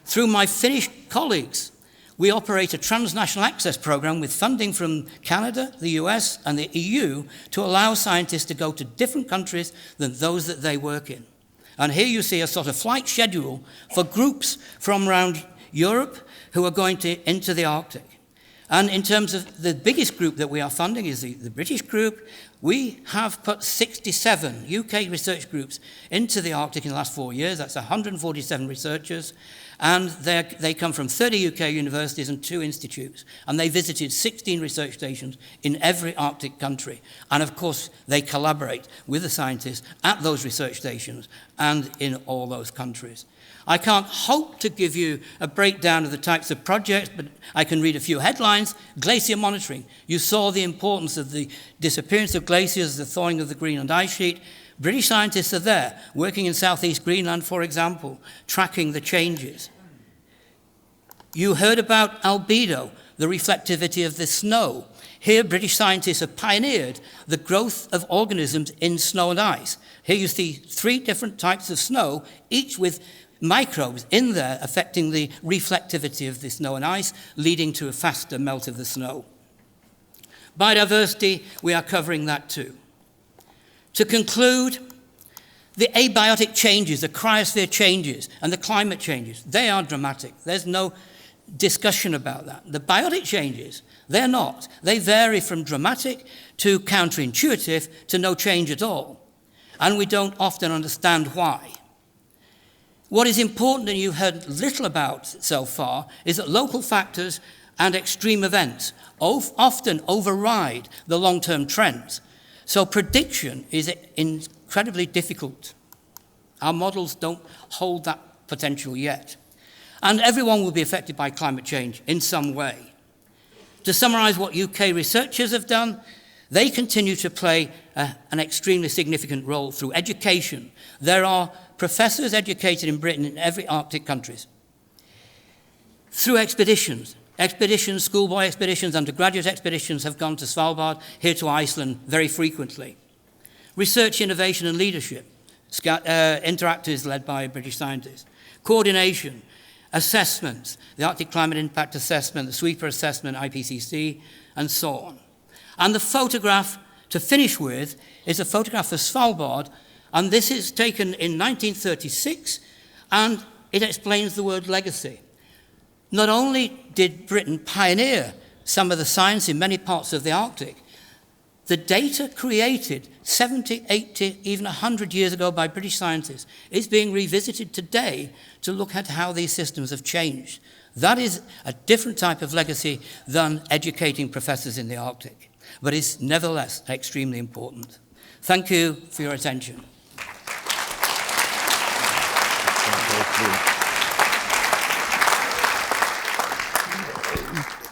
Through my Finnish colleagues, we operate a transnational access program with funding from Canada, the US, and the EU to allow scientists to go to different countries than those that they work in. And here you see a sort of flight schedule for groups from around Europe who are going into the Arctic. And in terms of the biggest group that we are funding is the British group. We have put 67 UK research groups into the Arctic in the last 4 years. That's 147 researchers. And they come from 30 UK universities and 2 institutes. And they visited 16 research stations in every Arctic country. And of course, they collaborate with the scientists at those research stations and in all those countries. I can't hope to give you a breakdown of the types of projects, but I can read a few headlines. Glacier monitoring. You saw the importance of the disappearance of glaciers, the thawing of the Greenland ice sheet. British scientists are there, working in southeast Greenland, for example, tracking the changes. You heard about albedo, the reflectivity of the snow. Here, British scientists have pioneered the growth of organisms in snow and ice. Here you see 3 different types of snow, each with microbes in there affecting the reflectivity of the snow and ice, leading to a faster melt of the snow. Biodiversity, we are covering that too. To conclude, the abiotic changes, the cryosphere changes, and the climate changes, they are dramatic. There's no discussion about that. The biotic changes, they're not. They vary from dramatic to counterintuitive to no change at all. And we don't often understand why. What is important, and you've heard little about so far, is that local factors and extreme events often override the long-term trends. So prediction is incredibly difficult. Our models don't hold that potential yet. And everyone will be affected by climate change in some way. To summarize what UK researchers have done, they continue to play an extremely significant role through education. There are professors educated in Britain in every Arctic countries. Through expeditions, schoolboy expeditions, undergraduate expeditions have gone to Svalbard, here to Iceland very frequently. Research, innovation and leadership, interactives led by British scientists. Coordination, assessments, the Arctic Climate Impact Assessment, the Sweeper Assessment, IPCC, and so on. And the photograph to finish with is a photograph of Svalbard, and this is taken in 1936, and it explains the word legacy. Not only did Britain pioneer some of the science in many parts of the Arctic, the data created 70, 80, even 100 years ago by British scientists is being revisited today to look at how these systems have changed. That is a different type of legacy than educating professors in the Arctic, but it's nevertheless extremely important. Thank you for your attention.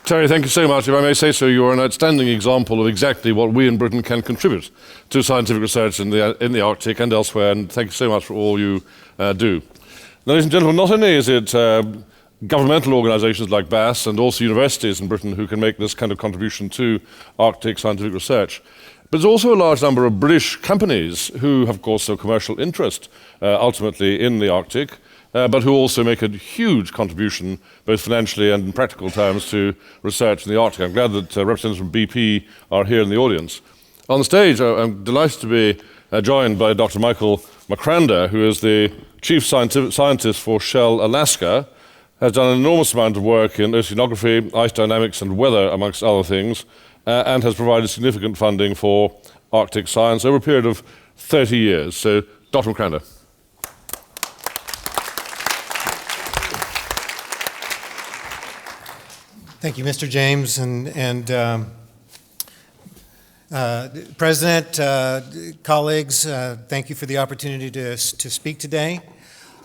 Terry, thank you so much. If I may say so, you are an outstanding example of exactly what we in Britain can contribute to scientific research in the Arctic and elsewhere, and thank you so much for all you do. Ladies and gentlemen, not only is it governmental organisations like BAS and also universities in Britain who can make this kind of contribution to Arctic scientific research, but there's also a large number of British companies who have, of course, a commercial interest ultimately in the Arctic, but who also make a huge contribution, both financially and in practical terms, to research in the Arctic. I'm glad that representatives from BP are here in the audience. On the stage, I'm delighted to be joined by Dr. Michael McCrander, who is the chief scientist for Shell Alaska, has done an enormous amount of work in oceanography, ice dynamics and weather, amongst other things, and has provided significant funding for Arctic science over a period of 30 years. So, Dr. McCrander. Thank you, Mr. James, and President, colleagues, thank you for the opportunity to speak today.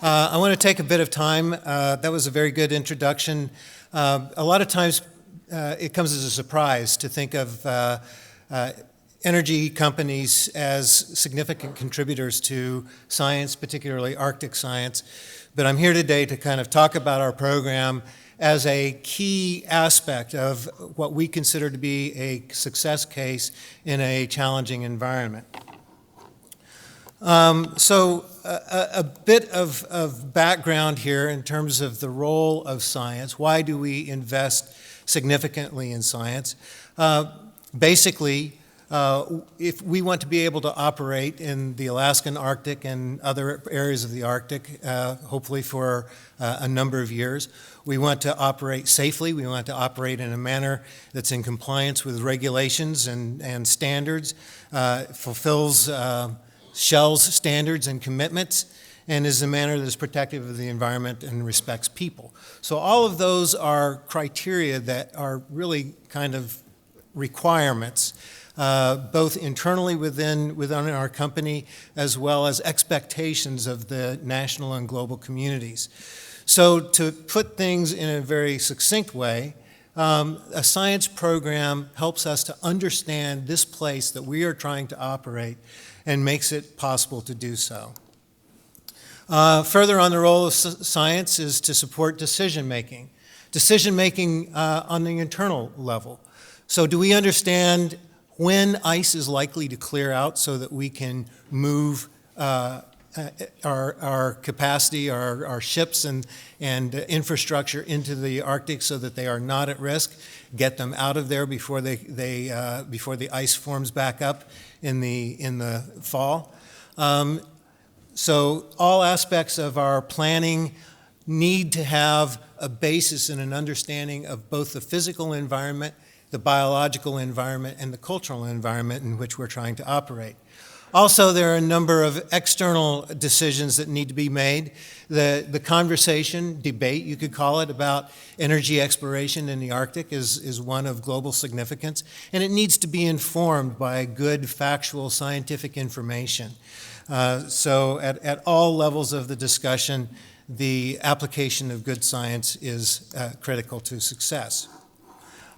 I want to take a bit of time. That was a very good introduction. A lot of times it comes as a surprise to think of energy companies as significant contributors to science, particularly Arctic science. But I'm here today to kind of talk about our program as a key aspect of what we consider to be a success case in a challenging environment. So a bit of background here in terms of the role of science. Why do we invest significantly in science? Basically, if we want to be able to operate in the Alaskan Arctic and other areas of the Arctic, hopefully for a number of years, we want to operate safely. We want to operate in a manner that's in compliance with regulations and standards, fulfills Shell's standards and commitments, and is a manner that is protective of the environment and respects people. So all of those are criteria that are really kind of requirements, both internally within our company as well as expectations of the national and global communities. So to put things in a very succinct way, a science program helps us to understand this place that we are trying to operate and makes it possible to do so. Further on, the role of science is to support decision-making. Decision-making on the internal level. So do we understand when ice is likely to clear out so that we can move our capacity, our ships and infrastructure into the Arctic so that they are not at risk, get them out of there before before the ice forms back up in the fall. So all aspects of our planning need to have a basis in an understanding of both the physical environment, the biological environment, and the cultural environment in which we're trying to operate. Also, there are a number of external decisions that need to be made. The conversation, debate, you could call it, about energy exploration in the Arctic is one of global significance, and it needs to be informed by good, factual, scientific information. So at all levels of the discussion, the application of good science is critical to success.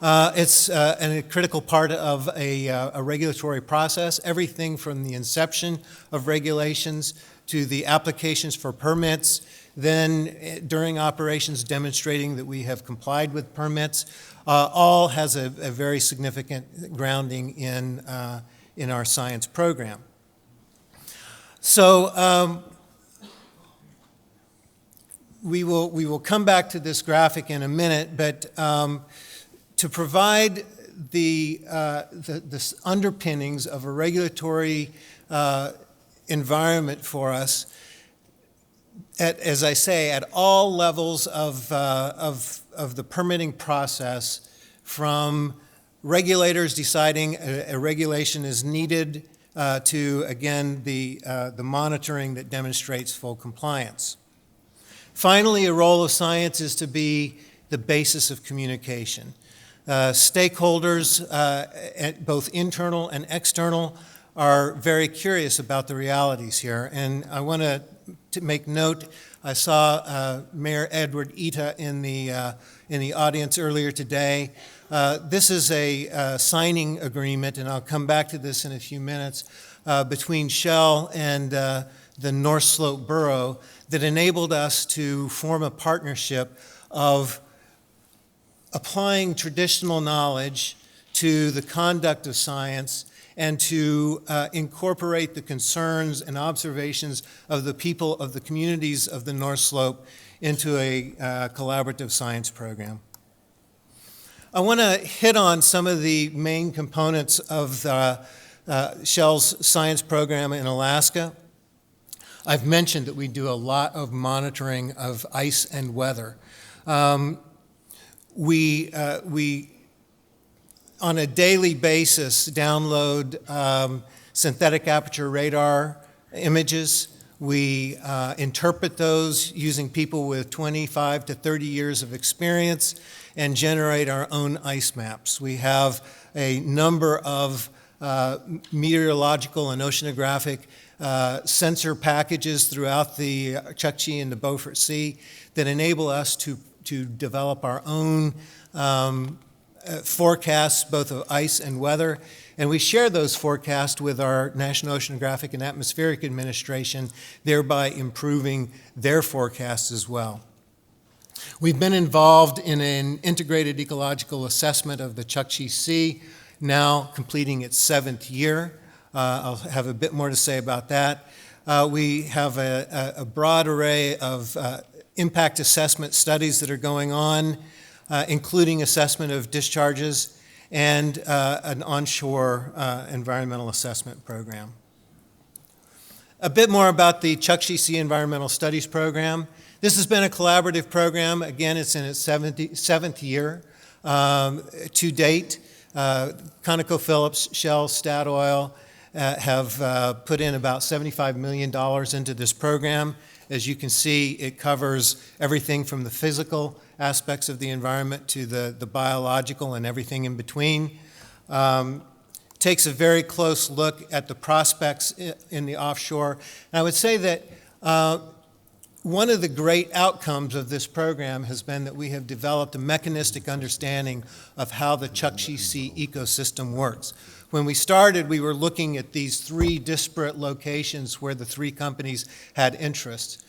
It's a critical part of a regulatory process, everything from the inception of regulations to the applications for permits, then during operations demonstrating that we have complied with permits, all has a very significant grounding in our science program. So we will come back to this graphic in a minute, but to provide the underpinnings of a regulatory environment for us, as I say, at all levels of the permitting process, from regulators deciding a regulation is needed to, again, the monitoring that demonstrates full compliance. Finally, a role of science is to be the basis of communication. Stakeholders, both internal and external, are very curious about the realities here. And I want to make note, I saw Mayor Edward Ita in the audience earlier today. This is a signing agreement, and I'll come back to this in a few minutes, between Shell and the North Slope Borough that enabled us to form a partnership of applying traditional knowledge to the conduct of science and to incorporate the concerns and observations of the people of the communities of the North Slope into a collaborative science program. I want to hit on some of the main components of Shell's science program in Alaska. I've mentioned that we do a lot of monitoring of ice and weather. We on a daily basis, download synthetic aperture radar images. We interpret those using people with 25 to 30 years of experience and generate our own ice maps. We have a number of meteorological and oceanographic sensor packages throughout the Chukchi and the Beaufort Sea that enable us to develop our own forecasts, both of ice and weather, and we share those forecasts with our National Oceanographic and Atmospheric Administration, thereby improving their forecasts as well. We've been involved in an integrated ecological assessment of the Chukchi Sea, now completing its 7th year. I'll have a bit more to say about that. We have a broad array of impact assessment studies that are going on, including assessment of discharges and an onshore environmental assessment program. A bit more about the Chukchi Sea Environmental Studies Program. This has been a collaborative program. Again, it's in its 7th year. To date, ConocoPhillips, Shell, Statoil have put in about $75 million into this program. As you can see, it covers everything from the physical aspects of the environment to the biological and everything in between. Takes a very close look at the prospects in the offshore. And I would say that one of the great outcomes of this program has been that we have developed a mechanistic understanding of how the Chukchi Sea ecosystem works. When we started, we were looking at these 3 disparate locations where the 3 companies had interests.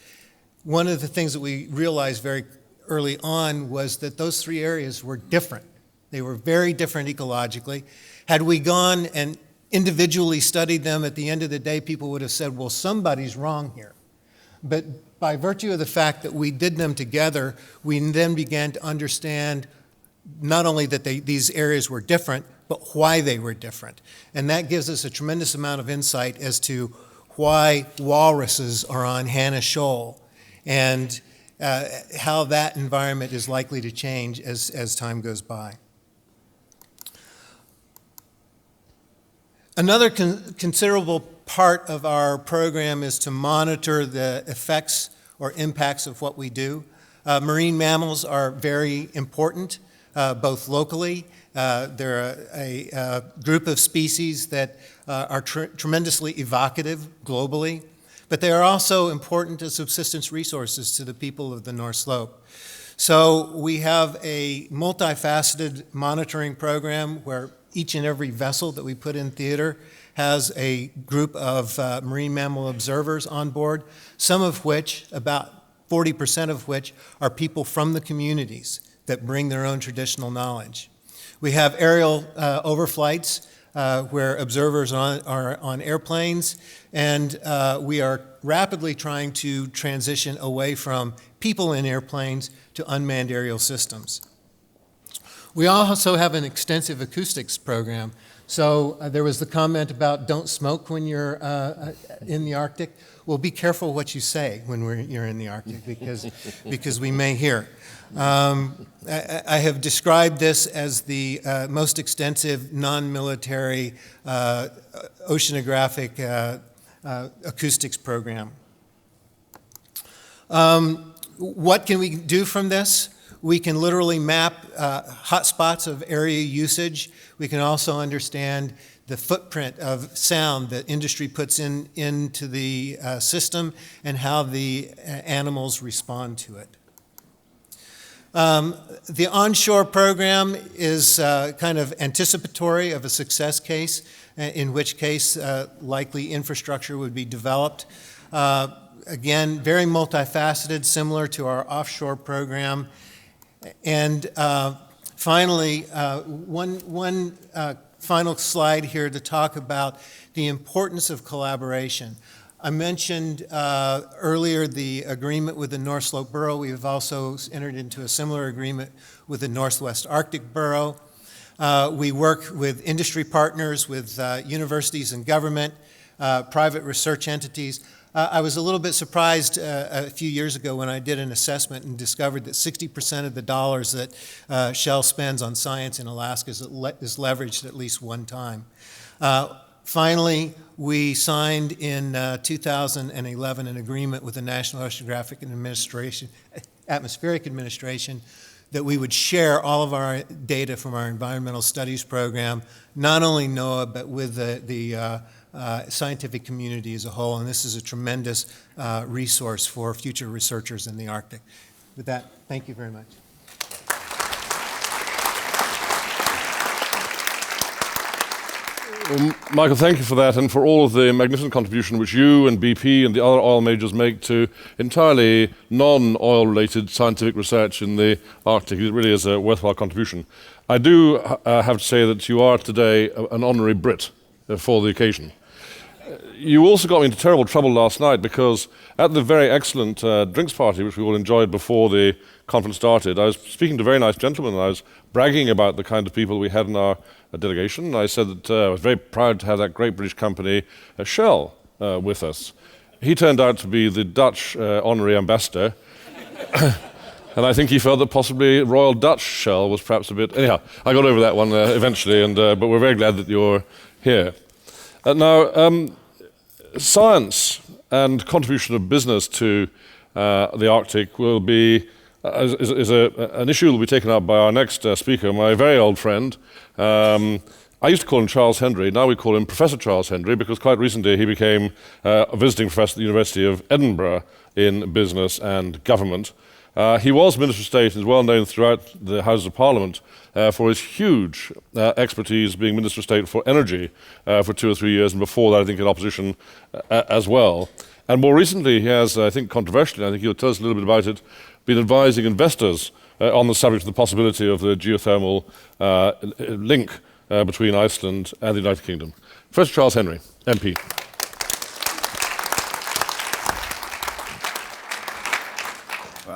One of the things that we realized very early on was that those 3 areas were different. They were very different ecologically. Had we gone and individually studied them, at the end of the day, people would have said, well, somebody's wrong here. But by virtue of the fact that we did them together, we then began to understand not only that these areas were different, but why they were different. And that gives us a tremendous amount of insight as to why walruses are on Hannah Shoal and how that environment is likely to change as time goes by. Another considerable part of our program is to monitor the effects or impacts of what we do. Marine mammals are very important, both locally. They're a group of species that are tremendously evocative globally, but they are also important as subsistence resources to the people of the North Slope. So we have a multifaceted monitoring program where each and every vessel that we put in theater has a group of marine mammal observers on board, some of which, about 40% of which, are people from the communities that bring their own traditional knowledge. We have aerial overflights where observers are on airplanes, and we are rapidly trying to transition away from people in airplanes to unmanned aerial systems. We also have an extensive acoustics program. So there was the comment about don't smoke when you're in the Arctic. Well, be careful what you say when you're in the Arctic because we may hear. I have described this as the most extensive non-military oceanographic acoustics program. What can we do from this? We can literally map hotspots of area usage. We can also understand the footprint of sound that industry puts into the system and how the animals respond to it. The onshore program is kind of anticipatory of a success case, in which case likely infrastructure would be developed. Again, very multifaceted, similar to our offshore program. And finally, one final slide here to talk about the importance of collaboration. I mentioned earlier the agreement with the North Slope Borough. We have also entered into a similar agreement with the Northwest Arctic Borough. We work with industry partners, with universities and government, private research entities. I was a little bit surprised a few years ago when I did an assessment and discovered that 60% of the dollars that Shell spends on science in Alaska is leveraged at least one time. Finally, we signed in 2011 an agreement with the National Oceanographic and Atmospheric Administration that we would share all of our data from our environmental studies program, not only NOAA, but with the scientific community as a whole, and this is a tremendous resource for future researchers in the Arctic. With that, thank you very much. Well, Michael, thank you for that and for all of the magnificent contribution which you and BP and the other oil majors make to entirely non-oil related scientific research in the Arctic. It really is a worthwhile contribution. I do have to say that you are today an honorary Brit for the occasion. You also got me into terrible trouble last night because at the very excellent drinks party which we all enjoyed before the conference started, I was speaking to very nice gentlemen and I was bragging about the kind of people we had in our delegation. And I said that I was very proud to have that great British company, Shell, with us. He turned out to be the Dutch honorary ambassador. And I think he felt that possibly Royal Dutch Shell was perhaps a bit... Anyhow, I got over that one eventually, but we're very glad that you're here. Now, science and contribution of business to the Arctic will be an issue that will be taken up by our next speaker, my very old friend. I used to call him Charles Hendry. Now we call him Professor Charles Hendry because quite recently he became a visiting professor at the University of Edinburgh in business and government. He was Minister of State and is well known throughout the Houses of Parliament for his huge expertise being Minister of State for Energy for 2 or 3 years, and before that I think in opposition as well. And more recently he has, I think controversially, I think he'll tell us a little bit about it, been advising investors on the subject of the possibility of the geothermal link between Iceland and the United Kingdom. Professor Charles Hendry, MP.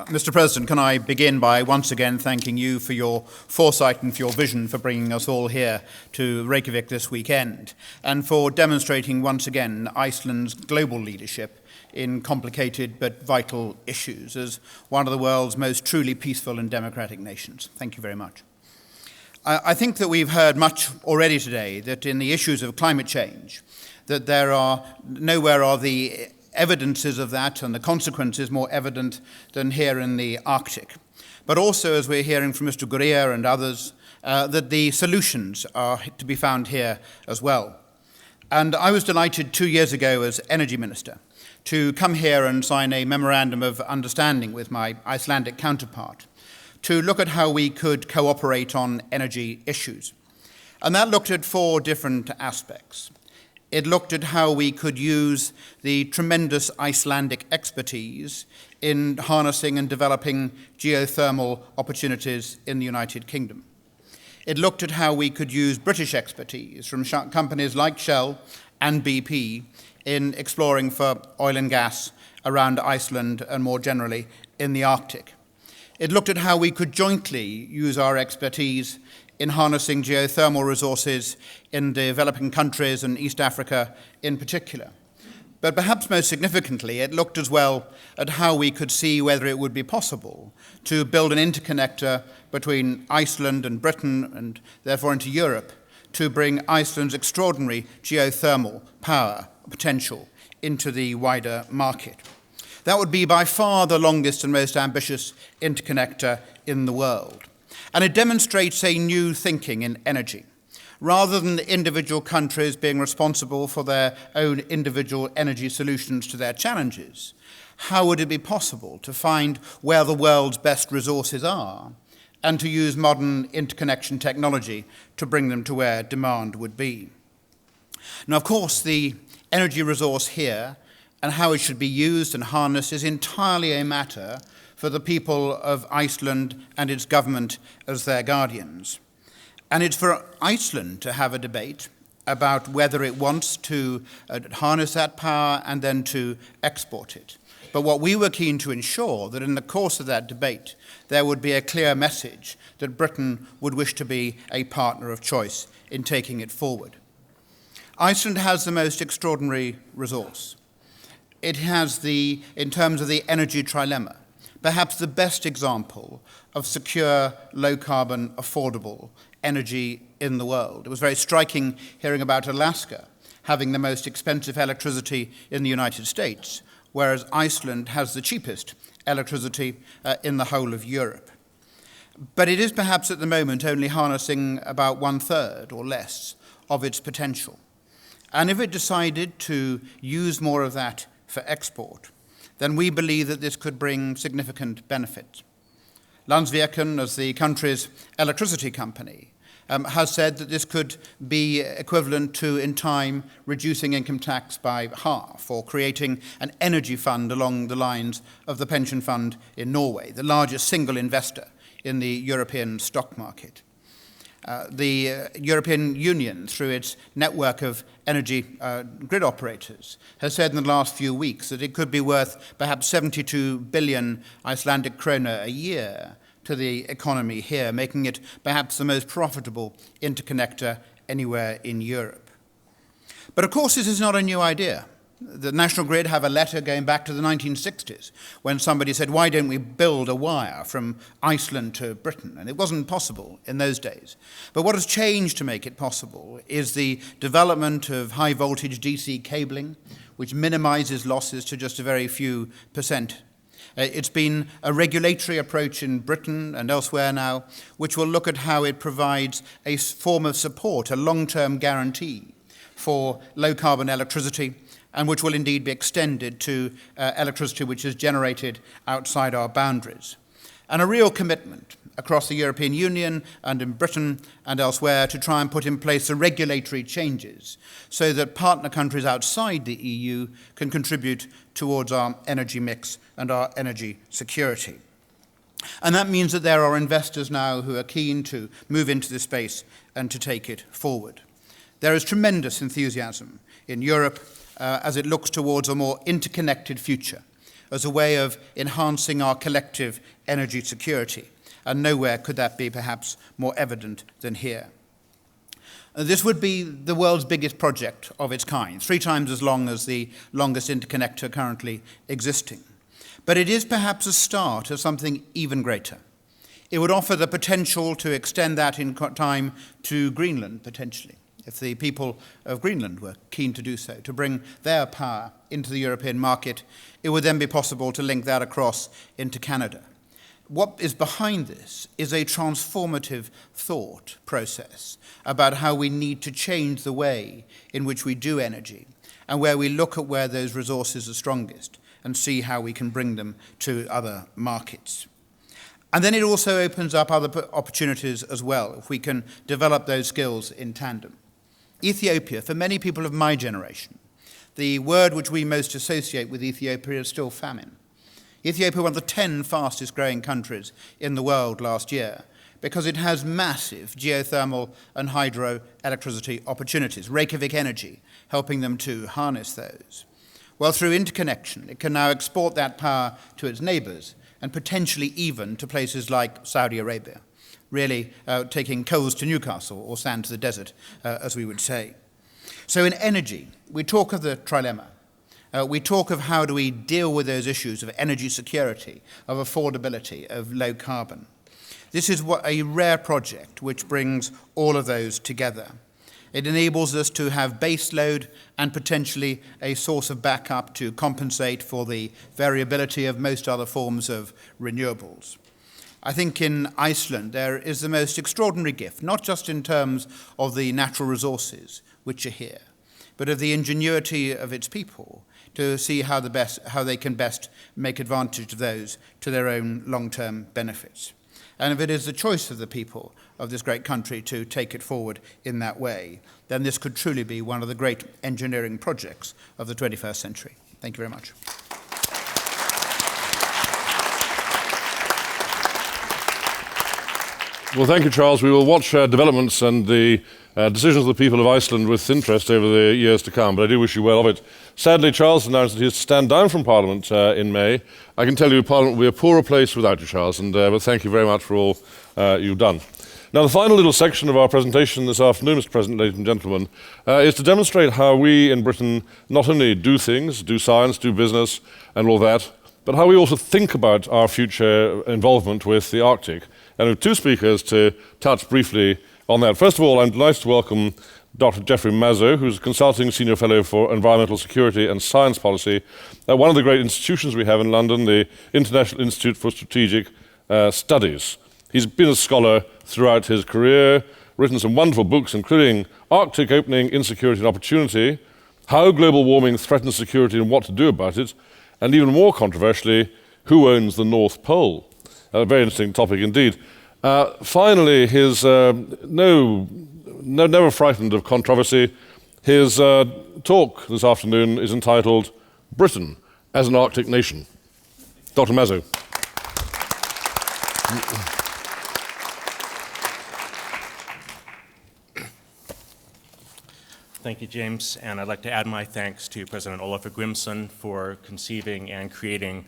Mr. President, can I begin by once again thanking you for your foresight and for your vision for bringing us all here to Reykjavik this weekend, and for demonstrating once again Iceland's global leadership in complicated but vital issues as one of the world's most truly peaceful and democratic nations. Thank you very much. I think that we've heard much already today that in the issues of climate change, that there are nowhere are the evidences of that and the consequences more evident than here in the Arctic. But also, as we're hearing from Mr. Gurria and others, that the solutions are to be found here as well. And I was delighted 2 years ago as Energy Minister to come here and sign a memorandum of understanding with my Icelandic counterpart to look at how we could cooperate on energy issues. And that looked at 4 different aspects. It looked at how we could use the tremendous Icelandic expertise in harnessing and developing geothermal opportunities in the United Kingdom. It looked at how we could use British expertise from companies like Shell and BP in exploring for oil and gas around Iceland and more generally in the Arctic. It looked at how we could jointly use our expertise in harnessing geothermal resources in developing countries and East Africa in particular. But perhaps most significantly, it looked as well at how we could see whether it would be possible to build an interconnector between Iceland and Britain and therefore into Europe to bring Iceland's extraordinary geothermal power potential into the wider market. That would be by far the longest and most ambitious interconnector in the world. And it demonstrates a new thinking in energy. Rather than the individual countries being responsible for their own individual energy solutions to their challenges, how would it be possible to find where the world's best resources are and to use modern interconnection technology to bring them to where demand would be? Now, of course, the energy resource here and how it should be used and harnessed is entirely a matter for the people of Iceland and its government as their guardians. And it's for Iceland to have a debate about whether it wants to harness that power and then to export it. But what we were keen to ensure that in the course of that debate, there would be a clear message that Britain would wish to be a partner of choice in taking it forward. Iceland has the most extraordinary resource. It has in terms of the energy trilemma, perhaps the best example of secure, low-carbon, affordable energy in the world. It was very striking hearing about Alaska having the most expensive electricity in the United States, whereas Iceland has the cheapest electricity in the whole of Europe. But it is perhaps at the moment only harnessing about 1/3 or less of its potential. And if it decided to use more of that for export, then we believe that this could bring significant benefits. Landsvirkjun, as the country's electricity company, has said that this could be equivalent to, in time, reducing income tax by half, or creating an energy fund along the lines of the pension fund in Norway, the largest single investor in the European stock market. The European Union, through its network of energy grid operators, has said in the last few weeks that it could be worth perhaps 72 billion Icelandic kroner a year to the economy here, making it perhaps the most profitable interconnector anywhere in Europe. But of course, this is not a new idea. The National Grid have a letter going back to the 1960s when somebody said, why don't we build a wire from Iceland to Britain? And it wasn't possible in those days. But what has changed to make it possible is the development of high voltage DC cabling, which minimizes losses to just a very few percent. It's been a regulatory approach in Britain and elsewhere now, which will look at how it provides a form of support, a long-term guarantee for low-carbon electricity, and which will indeed be extended to electricity which is generated outside our boundaries. And a real commitment across the European Union and in Britain and elsewhere to try and put in place the regulatory changes so that partner countries outside the EU can contribute towards our energy mix and our energy security. And that means that there are investors now who are keen to move into this space and to take it forward. There is tremendous enthusiasm in Europe as it looks towards a more interconnected future, as a way of enhancing our collective energy security. And nowhere could that be perhaps more evident than here. This would be the world's biggest project of its kind, 3 times as long as the longest interconnector currently existing. But it is perhaps a start of something even greater. It would offer the potential to extend that in time to Greenland, potentially, if the people of Greenland were keen to do so, to bring their power into the European market. It would then be possible to link that across into Canada. What is behind this is a transformative thought process about how we need to change the way in which we do energy and where we look at where those resources are strongest and see how we can bring them to other markets. And then it also opens up other opportunities as well, if we can develop those skills in tandem. Ethiopia, for many people of my generation, the word which we most associate with Ethiopia is still famine. Ethiopia, one of the 10 fastest growing countries in the world last year, because it has massive geothermal and hydroelectricity opportunities, Reykjavik Energy helping them to harness those. Well, through interconnection, it can now export that power to its neighbors and potentially even to places like Saudi Arabia, really taking coals to Newcastle or sand to the desert, as we would say. So in energy, we talk of the trilemma. We talk of how do we deal with those issues of energy security, of affordability, of low carbon. This is a rare project which brings all of those together. It enables us to have base load and potentially a source of backup to compensate for the variability of most other forms of renewables. I think in Iceland there is the most extraordinary gift, not just in terms of the natural resources which are here, but of the ingenuity of its people to see how they can best make advantage of those to their own long-term benefits. And if it is the choice of the people of this great country to take it forward in that way, then this could truly be one of the great engineering projects of the 21st century. Thank you very much. Well, thank you, Charles. We will watch developments and the decisions of the people of Iceland with interest over the years to come, but I do wish you well of it. Sadly, Charles announced that he is to stand down from Parliament in May. I can tell you Parliament will be a poorer place without you, Charles, and but thank you very much for all you've done. Now, the final little section of our presentation this afternoon, Mr. President, ladies and gentlemen, is to demonstrate how we in Britain not only do things, do science, do business, and all that, but how we also think about our future involvement with the Arctic. And we have 2 speakers to touch briefly on that. First of all, I'm delighted to welcome Dr. Geoffrey Mazzo, who's a Consulting Senior Fellow for Environmental Security and Science Policy at one of the great institutions we have in London, the International Institute for Strategic Studies. He's been a scholar throughout his career, written some wonderful books, including Arctic Opening, Insecurity and Opportunity, How Global Warming Threatens Security and What to Do About It, and even more controversially, Who Owns the North Pole? A very interesting topic indeed. Finally, his never frightened of controversy, his talk this afternoon is entitled Britain as an Arctic Nation. Dr. Mazo. Thank you, James, and I'd like to add my thanks to President Olafur Grimsson for conceiving and creating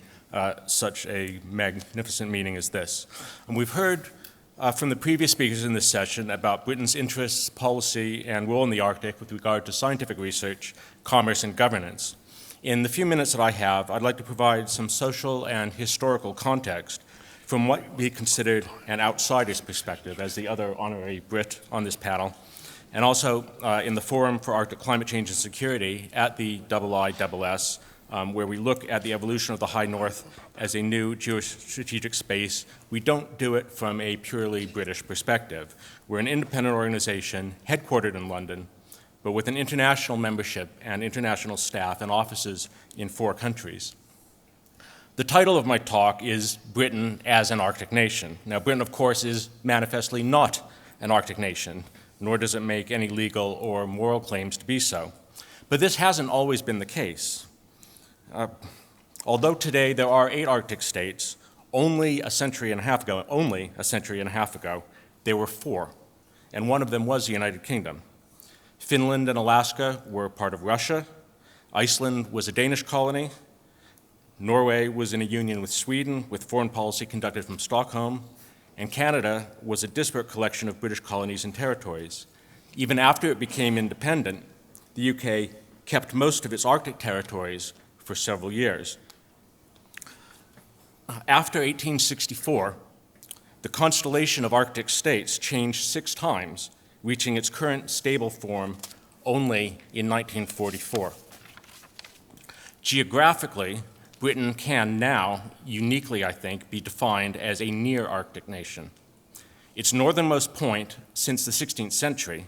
such a magnificent meeting as this. And we've heard from the previous speakers in this session about Britain's interests, policy, and role in the Arctic with regard to scientific research, commerce, and governance. In the few minutes that I have, I'd like to provide some social and historical context from what we considered an outsider's perspective as the other honorary Brit on this panel, and also in the Forum for Arctic Climate Change and Security at the IISS, where we look at the evolution of the High North as a new geostrategic space. We don't do it from a purely British perspective. We're an independent organization headquartered in London, but with an international membership and international staff and offices in 4 countries. The title of my talk is Britain as an Arctic Nation. Now, Britain, of course, is manifestly not an Arctic nation, nor does it make any legal or moral claims to be so. But this hasn't always been the case. Although today there are 8 Arctic states, only a century and a half ago, there were 4, and one of them was the United Kingdom. Finland and Alaska were part of Russia. Iceland was a Danish colony. Norway was in a union with Sweden, with foreign policy conducted from Stockholm. And Canada was a disparate collection of British colonies and territories. Even after it became independent, the UK kept most of its Arctic territories for several years. After 1864, the constellation of Arctic states changed 6 times, reaching its current stable form only in 1944. Geographically, Britain can now, uniquely I think, be defined as a near-Arctic nation. Its northernmost point since the 16th century,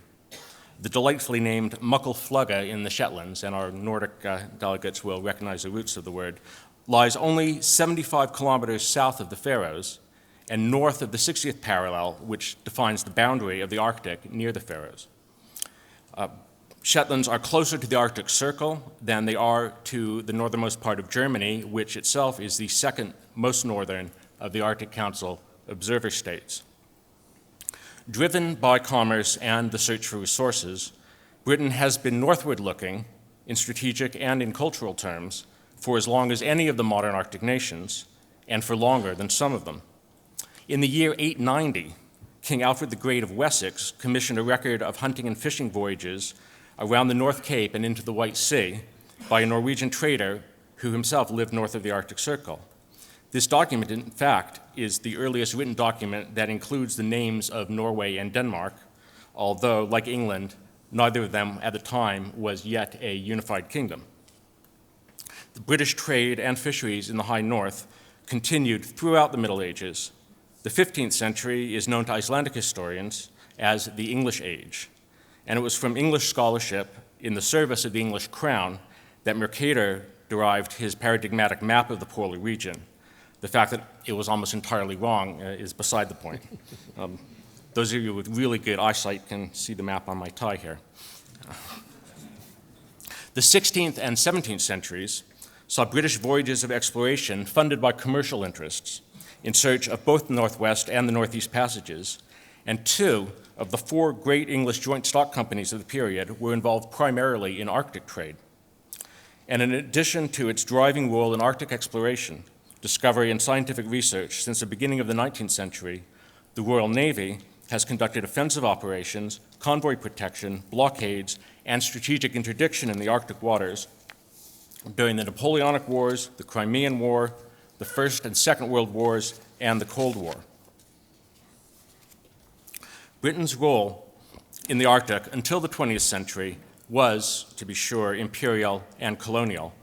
the delightfully named Muckle in the Shetlands, and our Nordic delegates will recognize the roots of the word, lies only 75 kilometers south of the Faroes and north of the 60th parallel, which defines the boundary of the Arctic near the Faroes. Shetlands are closer to the Arctic Circle than they are to the northernmost part of Germany, which itself is the second most northern of the Arctic Council observer states. Driven by commerce and the search for resources, Britain has been northward looking in strategic and in cultural terms for as long as any of the modern Arctic nations, and for longer than some of them. In the year 890, King Alfred the Great of Wessex commissioned a record of hunting and fishing voyages around the North Cape and into the White Sea by a Norwegian trader who himself lived north of the Arctic Circle. This document, in fact, is the earliest written document that includes the names of Norway and Denmark, although, like England, neither of them at the time was yet a unified kingdom. The British trade and fisheries in the High North continued throughout the Middle Ages. The 15th century is known to Icelandic historians as the English Age, and it was from English scholarship in the service of the English crown that Mercator derived his paradigmatic map of the polar region. The fact that it was almost entirely wrong is beside the point. Those of you with really good eyesight can see the map on my tie here. The 16th and 17th centuries saw British voyages of exploration funded by commercial interests in search of both the Northwest and the Northeast Passages, and 2 of the 4 great English joint stock companies of the period were involved primarily in Arctic trade. And in addition to its driving role in Arctic exploration, discovery, and scientific research since the beginning of the 19th century, the Royal Navy has conducted offensive operations, convoy protection, blockades, and strategic interdiction in the Arctic waters during the Napoleonic Wars, the Crimean War, the First and Second World Wars, and the Cold War. Britain's role in the Arctic until the 20th century was, to be sure, imperial and colonial,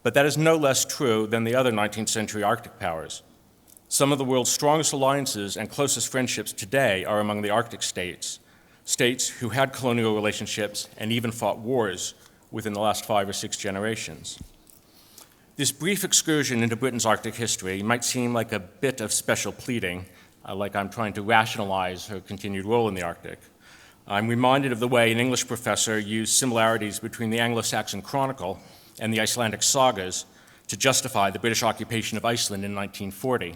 but that is no less true than the other 19th century Arctic powers. Some of the world's strongest alliances and closest friendships today are among the Arctic states, states who had colonial relationships and even fought wars within the last 5 or 6 generations. This brief excursion into Britain's Arctic history might seem like a bit of special pleading, like I'm trying to rationalize her continued role in the Arctic. I'm reminded of the way an English professor used similarities between the Anglo-Saxon Chronicle and the Icelandic sagas to justify the British occupation of Iceland in 1940.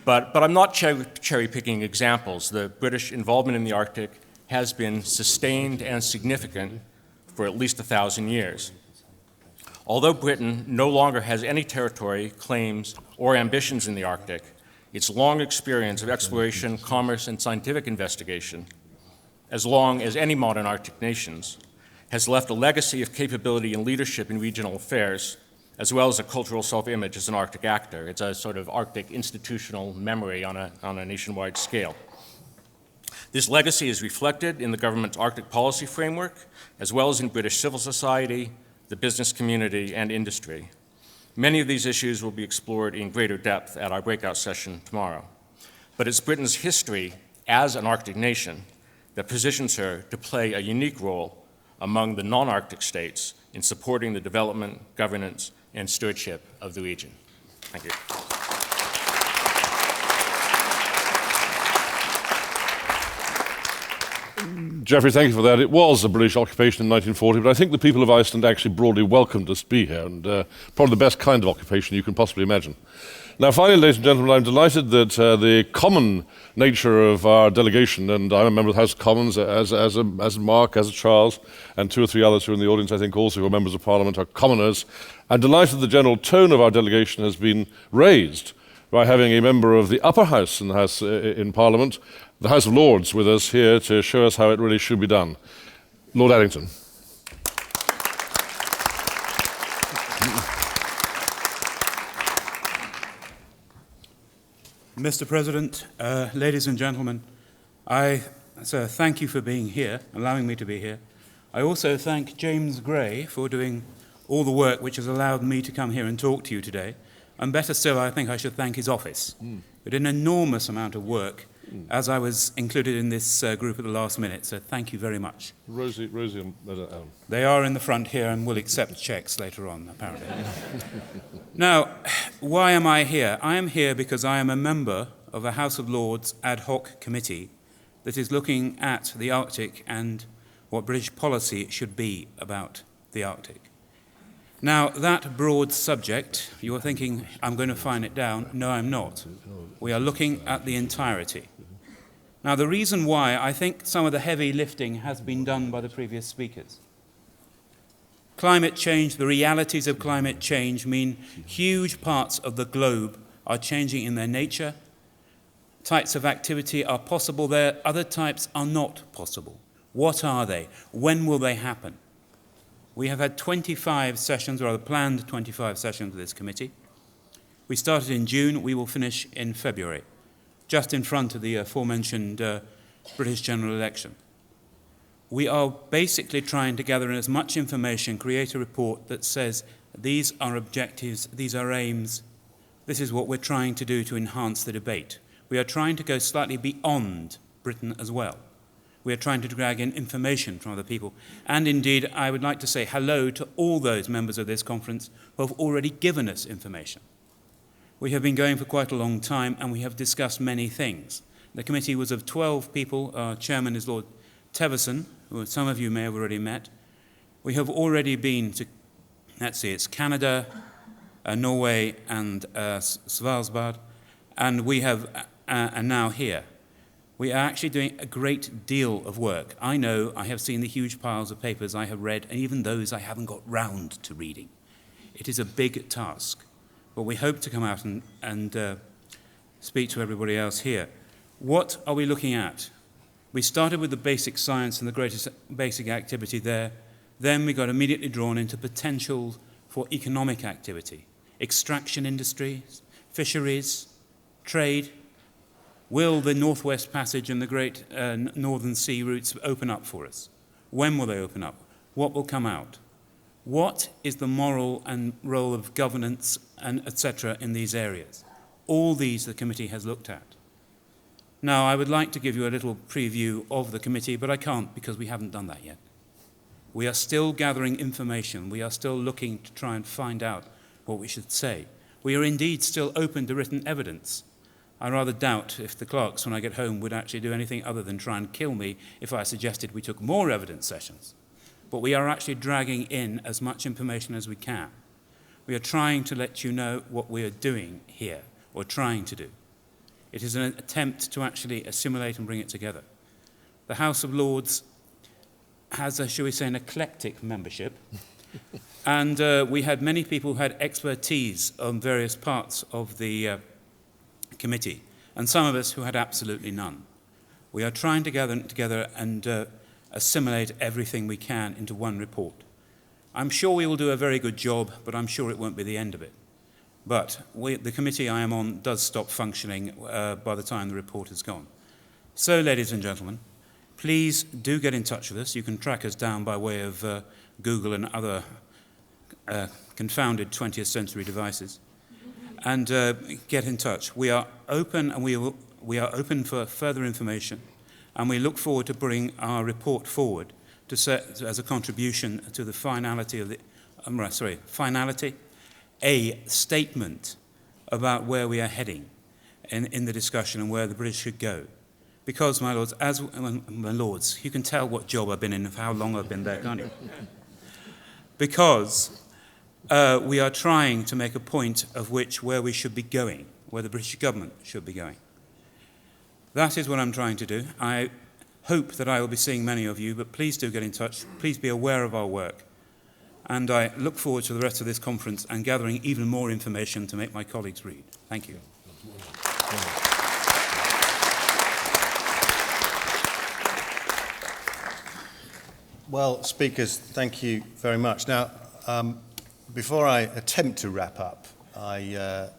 But I'm not cherry-picking examples. The British involvement in the Arctic has been sustained and significant for at least 1,000 years. Although Britain no longer has any territory, claims, or ambitions in the Arctic, its long experience of exploration, commerce, and scientific investigation, as long as any modern Arctic nations, has left a legacy of capability and leadership in regional affairs, as well as a cultural self-image as an Arctic actor. It's a sort of Arctic institutional memory on a nationwide scale. This legacy is reflected in the government's Arctic policy framework, as well as in British civil society, the business community, and industry. Many of these issues will be explored in greater depth at our breakout session tomorrow. But it's Britain's history as an Arctic nation that positions her to play a unique role among the non-Arctic states in supporting the development, governance, and stewardship of the region. Thank you. Geoffrey, thank you for that. It was a British occupation in 1940, but I think the people of Iceland actually broadly welcomed us to be here, and probably the best kind of occupation you can possibly imagine. Now, finally, ladies and gentlemen, I'm delighted that the common nature of our delegation, and I'm a member of the House of Commons, as Mark, as Charles, and 2 or 3 others who are in the audience, I think also who are members of Parliament, are commoners. I'm delighted the general tone of our delegation has been raised by having a member of the upper house in the House in Parliament, the House of Lords, with us here to show us how it really should be done. Lord Addington. Mr. President, ladies and gentlemen, I thank you for being here, allowing me to be here. I also thank James Gray for doing all the work which has allowed me to come here and talk to you today. And better still, I think I should thank his office. It did an enormous amount of work as I was included in this group at the last minute, so thank you very much. Rosie and Alan. They are in the front here and will accept checks later on, apparently. Now, why am I here? I am here because I am a member of a House of Lords ad hoc committee that is looking at the Arctic and what British policy should be about the Arctic. Now, that broad subject, you're thinking, I'm going to fine it down. No, I'm not. We are looking at the entirety. Now, the reason why I think some of the heavy lifting has been done by the previous speakers. Climate change, the realities of climate change mean huge parts of the globe are changing in their nature. Types of activity are possible there, other types are not possible. What are they? When will they happen? We have had 25 sessions, or rather planned 25 sessions of this committee. We started in June, we will finish in February, just in front of the aforementioned British general election. We are basically trying to gather as much information, create a report that says these are objectives, these are aims, this is what we're trying to do to enhance the debate. We are trying to go slightly beyond Britain as well. We are trying to drag in information from other people. And indeed, I would like to say hello to all those members of this conference who have already given us information. We have been going for quite a long time, and we have discussed many things. The committee was of 12 people. Our chairman is Lord Teverson, who some of you may have already met. We have already been to, let's see, it's Canada, Norway, and Svalbard, and we have are now here. We are actually doing a great deal of work. I know I have seen the huge piles of papers I have read, and even those I haven't got round to reading. It is a big task, but we hope to come out and speak to everybody else here. What are we looking at? We started with the basic science and the greatest basic activity there. Then we got immediately drawn into potential for economic activity, extraction industries, fisheries, trade. Will the Northwest Passage and the great Northern Sea routes open up for us? When will they open up? What will come out? What is the moral and role of governance and etc. in these areas? All these the committee has looked at. Now, I would like to give you a little preview of the committee, but I can't because we haven't done that yet. We are still gathering information. We are still looking to try and find out what we should say. We are indeed still open to written evidence. I rather doubt if the clerks, when I get home, would actually do anything other than try and kill me if I suggested we took more evidence sessions. But we are actually dragging in as much information as we can. We are trying to let you know what we are doing here, or trying to do. It is an attempt to actually assimilate and bring it together. The House of Lords has shall we say, an eclectic membership, and we had many people who had expertise on various parts of the committee, and some of us who had absolutely none. We are trying to gather together and assimilate everything we can into one report. I'm sure we will do a very good job, but I'm sure it won't be the end of it. But the committee I am on does stop functioning by the time the report is gone. So, ladies and gentlemen, please do get in touch with us. You can track us down by way of Google and other confounded 20th century devices. And get in touch. We are open, and we are open for further information, and we look forward to bring our report forward as a contribution to the finality of the finality, a statement about where we are heading in the discussion and where the British should go. Because, my lords, you can tell what job I've been in, how long I've been there, can't you? Because we are trying to make a point of where we should be going, where the British government should be going. That is what I'm trying to do. I hope that I will be seeing many of you, but please do get in touch. Please be aware of our work. And I look forward to the rest of this conference and gathering even more information to make my colleagues read. Thank you. Well, speakers, thank you very much. Now, before I attempt to wrap up, I'd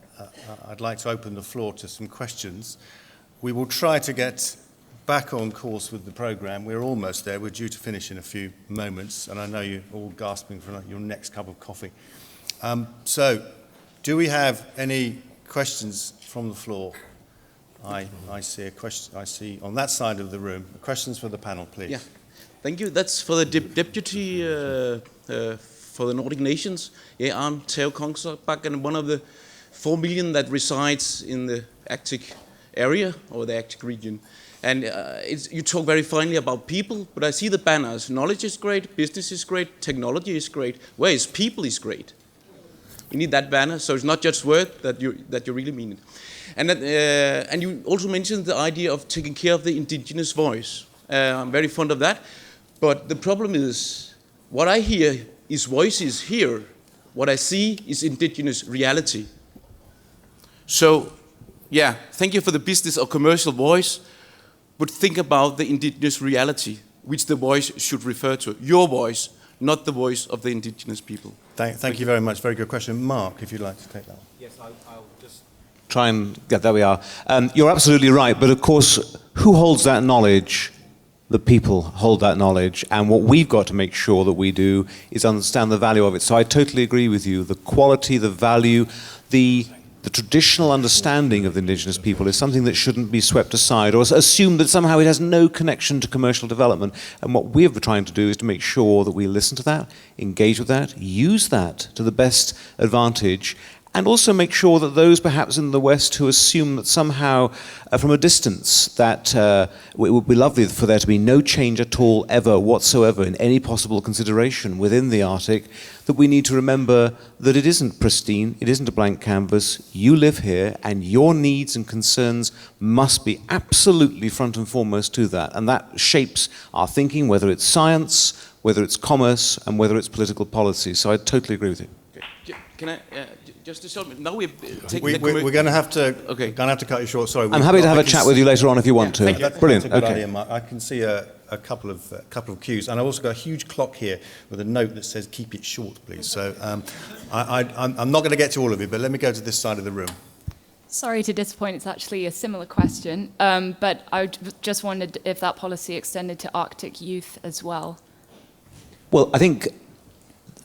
like to open the floor to some questions. We will try to get back on course with the programme. We're almost there. We're due to finish in a few moments, and I know you're all gasping for your next cup of coffee. So, do we have any questions from the floor? I see a question. I see on that side of the room. Questions for the panel, please. Yeah. Thank you. That's for the deputy for the Nordic nations. Yeah, I'm Theo Kongsbach, and one of the 4 million that resides in the Arctic area or the Arctic region. And you talk very finely about people, but I see the banners. Knowledge is great, business is great, technology is great. Where is people is great. We need that banner, so it's not just word that you really mean it. And you also mentioned the idea of taking care of the indigenous voice. I'm very fond of that. But the problem is, what I hear is voices here. What I see is indigenous reality. So, yeah, thank you for the business or commercial voice, but think about the indigenous reality, which the voice should refer to. Your voice, not the voice of the indigenous people. Thank you very much. Very good question. Mark, if you'd like to take that one. Yes, I'll just try and get there we are. You're absolutely right, but of course, who holds that knowledge? The people hold that knowledge, and what we've got to make sure that we do is understand the value of it. So I totally agree with you. The quality, the value, the traditional understanding of the indigenous people is something that shouldn't be swept aside or assumed that somehow it has no connection to commercial development. And what we're trying to do is to make sure that we listen to that, engage with that, use that to the best advantage, and also make sure that those perhaps in the West who assume that somehow from a distance that it would be lovely for there to be no change at all ever whatsoever in any possible consideration within the Arctic, that we need to remember that it isn't pristine, it isn't a blank canvas. You live here and your needs and concerns must be absolutely front and foremost to that. And that shapes our thinking, whether it's science, whether it's commerce, and whether it's political policy. So I totally agree with you. Okay. Can I... Just to show me, now we're going to have to cut you short. Sorry, I'm happy to have a chat with you later on if you want to. Brilliant. That's a good idea, Mark. I can see a couple of cues, and I've also got a huge clock here with a note that says "Keep it short, please." So I'm not going to get to all of you, but let me go to this side of the room. Sorry to disappoint. It's actually a similar question, but I just wondered if that policy extended to Arctic youth as well. Well, I think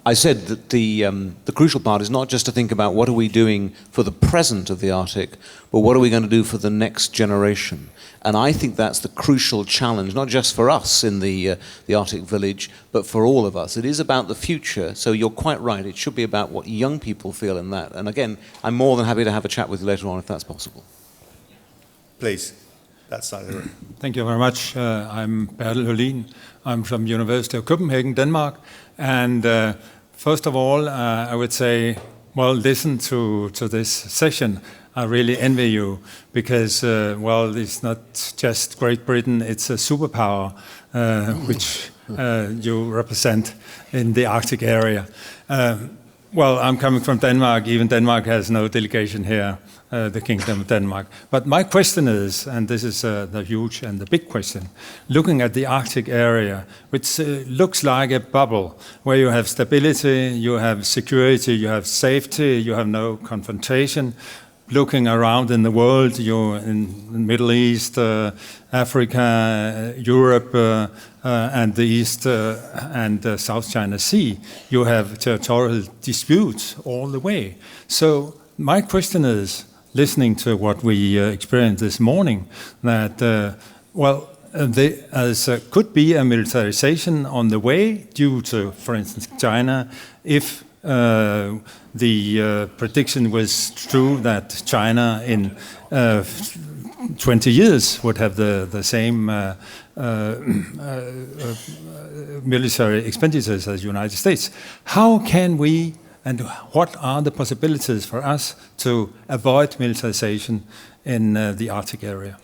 I said that the crucial part is not just to think about what are we doing for the present of the Arctic, but what are we going to do for the next generation. And I think that's the crucial challenge, not just for us in the Arctic village, but for all of us. It is about the future, so you're quite right. It should be about what young people feel in that. And again, I'm more than happy to have a chat with you later on if that's possible. Please, that side of the room. Thank you very much. I'm Bertel Hølin. I'm from University of Copenhagen, Denmark. And first of all, I would say, well, listen to this session. I really envy you because, well, it's not just Great Britain, it's a superpower which you represent in the Arctic area. Well, I'm coming from Denmark. Even Denmark has no delegation here, the Kingdom of Denmark. But my question is, and this is the huge and the big question, looking at the Arctic area, which looks like a bubble, where you have stability, you have security, you have safety, you have no confrontation. Looking around in the world, you're in the Middle East, Africa, Europe, and the East and South China Sea, you have territorial disputes all the way. So my question is, listening to what we experienced this morning, that, well, there could be a militarization on the way due to, for instance, China, if the prediction was true that China in 20 years would have the same military expenditures as the United States. How can we, and what are the possibilities for us to avoid militarization in the Arctic area?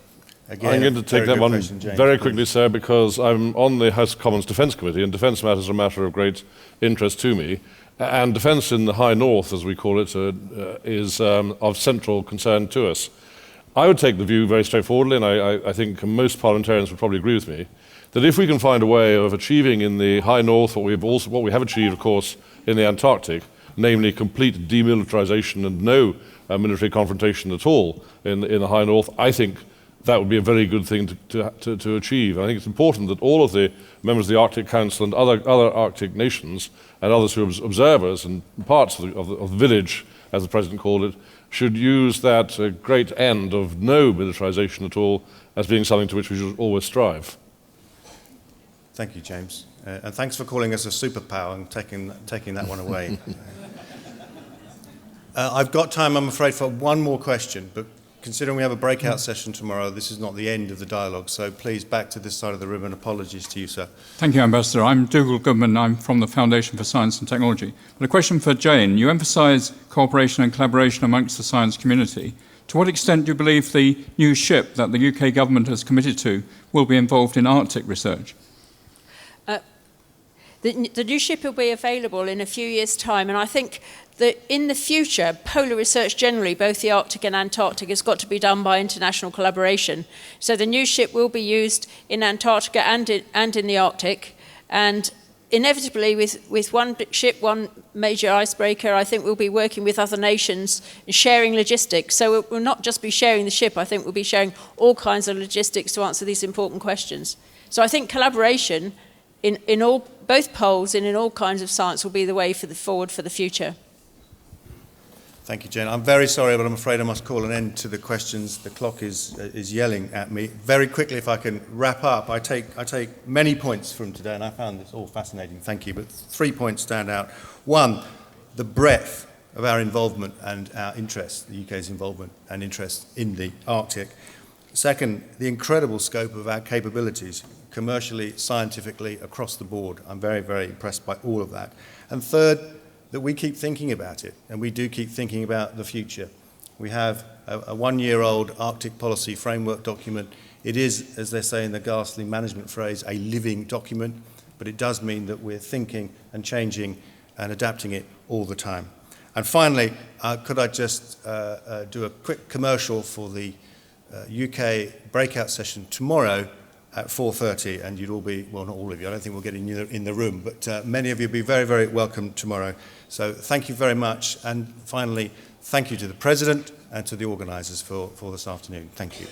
Again, I'm going to take that one question, James, very quickly, sir, because I'm on the House of Commons Defence Committee, and defence matters are a matter of great interest to me. And defence in the High North, as we call it, is of central concern to us. I would take the view very straightforwardly, and I think most parliamentarians would probably agree with me, that if we can find a way of achieving in the High North what we have achieved, of course, in the Antarctic, namely complete demilitarization and no military confrontation at all in the High North, I think that would be a very good thing to achieve. I think it's important that all of the members of the Arctic Council and other Arctic nations and others who are observers and parts of the village, as the President called it, should use that great end of no militarization at all as being something to which we should always strive. Thank you, James. And thanks for calling us a superpower and taking that one away. I've got time, I'm afraid, for one more question, but considering we have a breakout session tomorrow, this is not the end of the dialogue, so please back to this side of the room, and apologies to you, sir. Thank you, Ambassador. I'm Dougal Goodman. I'm from the Foundation for Science and Technology. But a question for Jane. You emphasise cooperation and collaboration amongst the science community. To what extent do you believe the new ship that the UK government has committed to will be involved in Arctic research? The new ship will be available in a few years' time, and I think that in the future, polar research generally, both the Arctic and Antarctic, has got to be done by international collaboration. So the new ship will be used in Antarctica and in the Arctic, and inevitably with one ship, one major icebreaker, I think we'll be working with other nations and sharing logistics. So we'll not just be sharing the ship, I think we'll be sharing all kinds of logistics to answer these important questions. So I think collaboration in all, both poles and in all kinds of science will be the way forward for the future. Thank you, Jane. I'm very sorry, but I'm afraid I must call an end to the questions. The clock is yelling at me. Very quickly, if I can wrap up, I take many points from today, and I found this all fascinating. Thank you. But 3 points stand out. One, the breadth of our involvement and our interest, the UK's involvement and interest in the Arctic. Second, the incredible scope of our capabilities, commercially, scientifically, across the board. I'm very, very impressed by all of that. And third, that we keep thinking about it, and we do keep thinking about the future. We have a one-year-old Arctic policy framework document. It is, as they say in the ghastly management phrase, a living document, but it does mean that we're thinking and changing and adapting it all the time. And finally, could I just do a quick commercial for the UK breakout session tomorrow at 4:30, and you'd all be, well, not all of you, I don't think we'll get in the room, but many of you will be very, very welcome tomorrow. So thank you very much, and finally, thank you to the President and to the organisers for this afternoon. Thank you.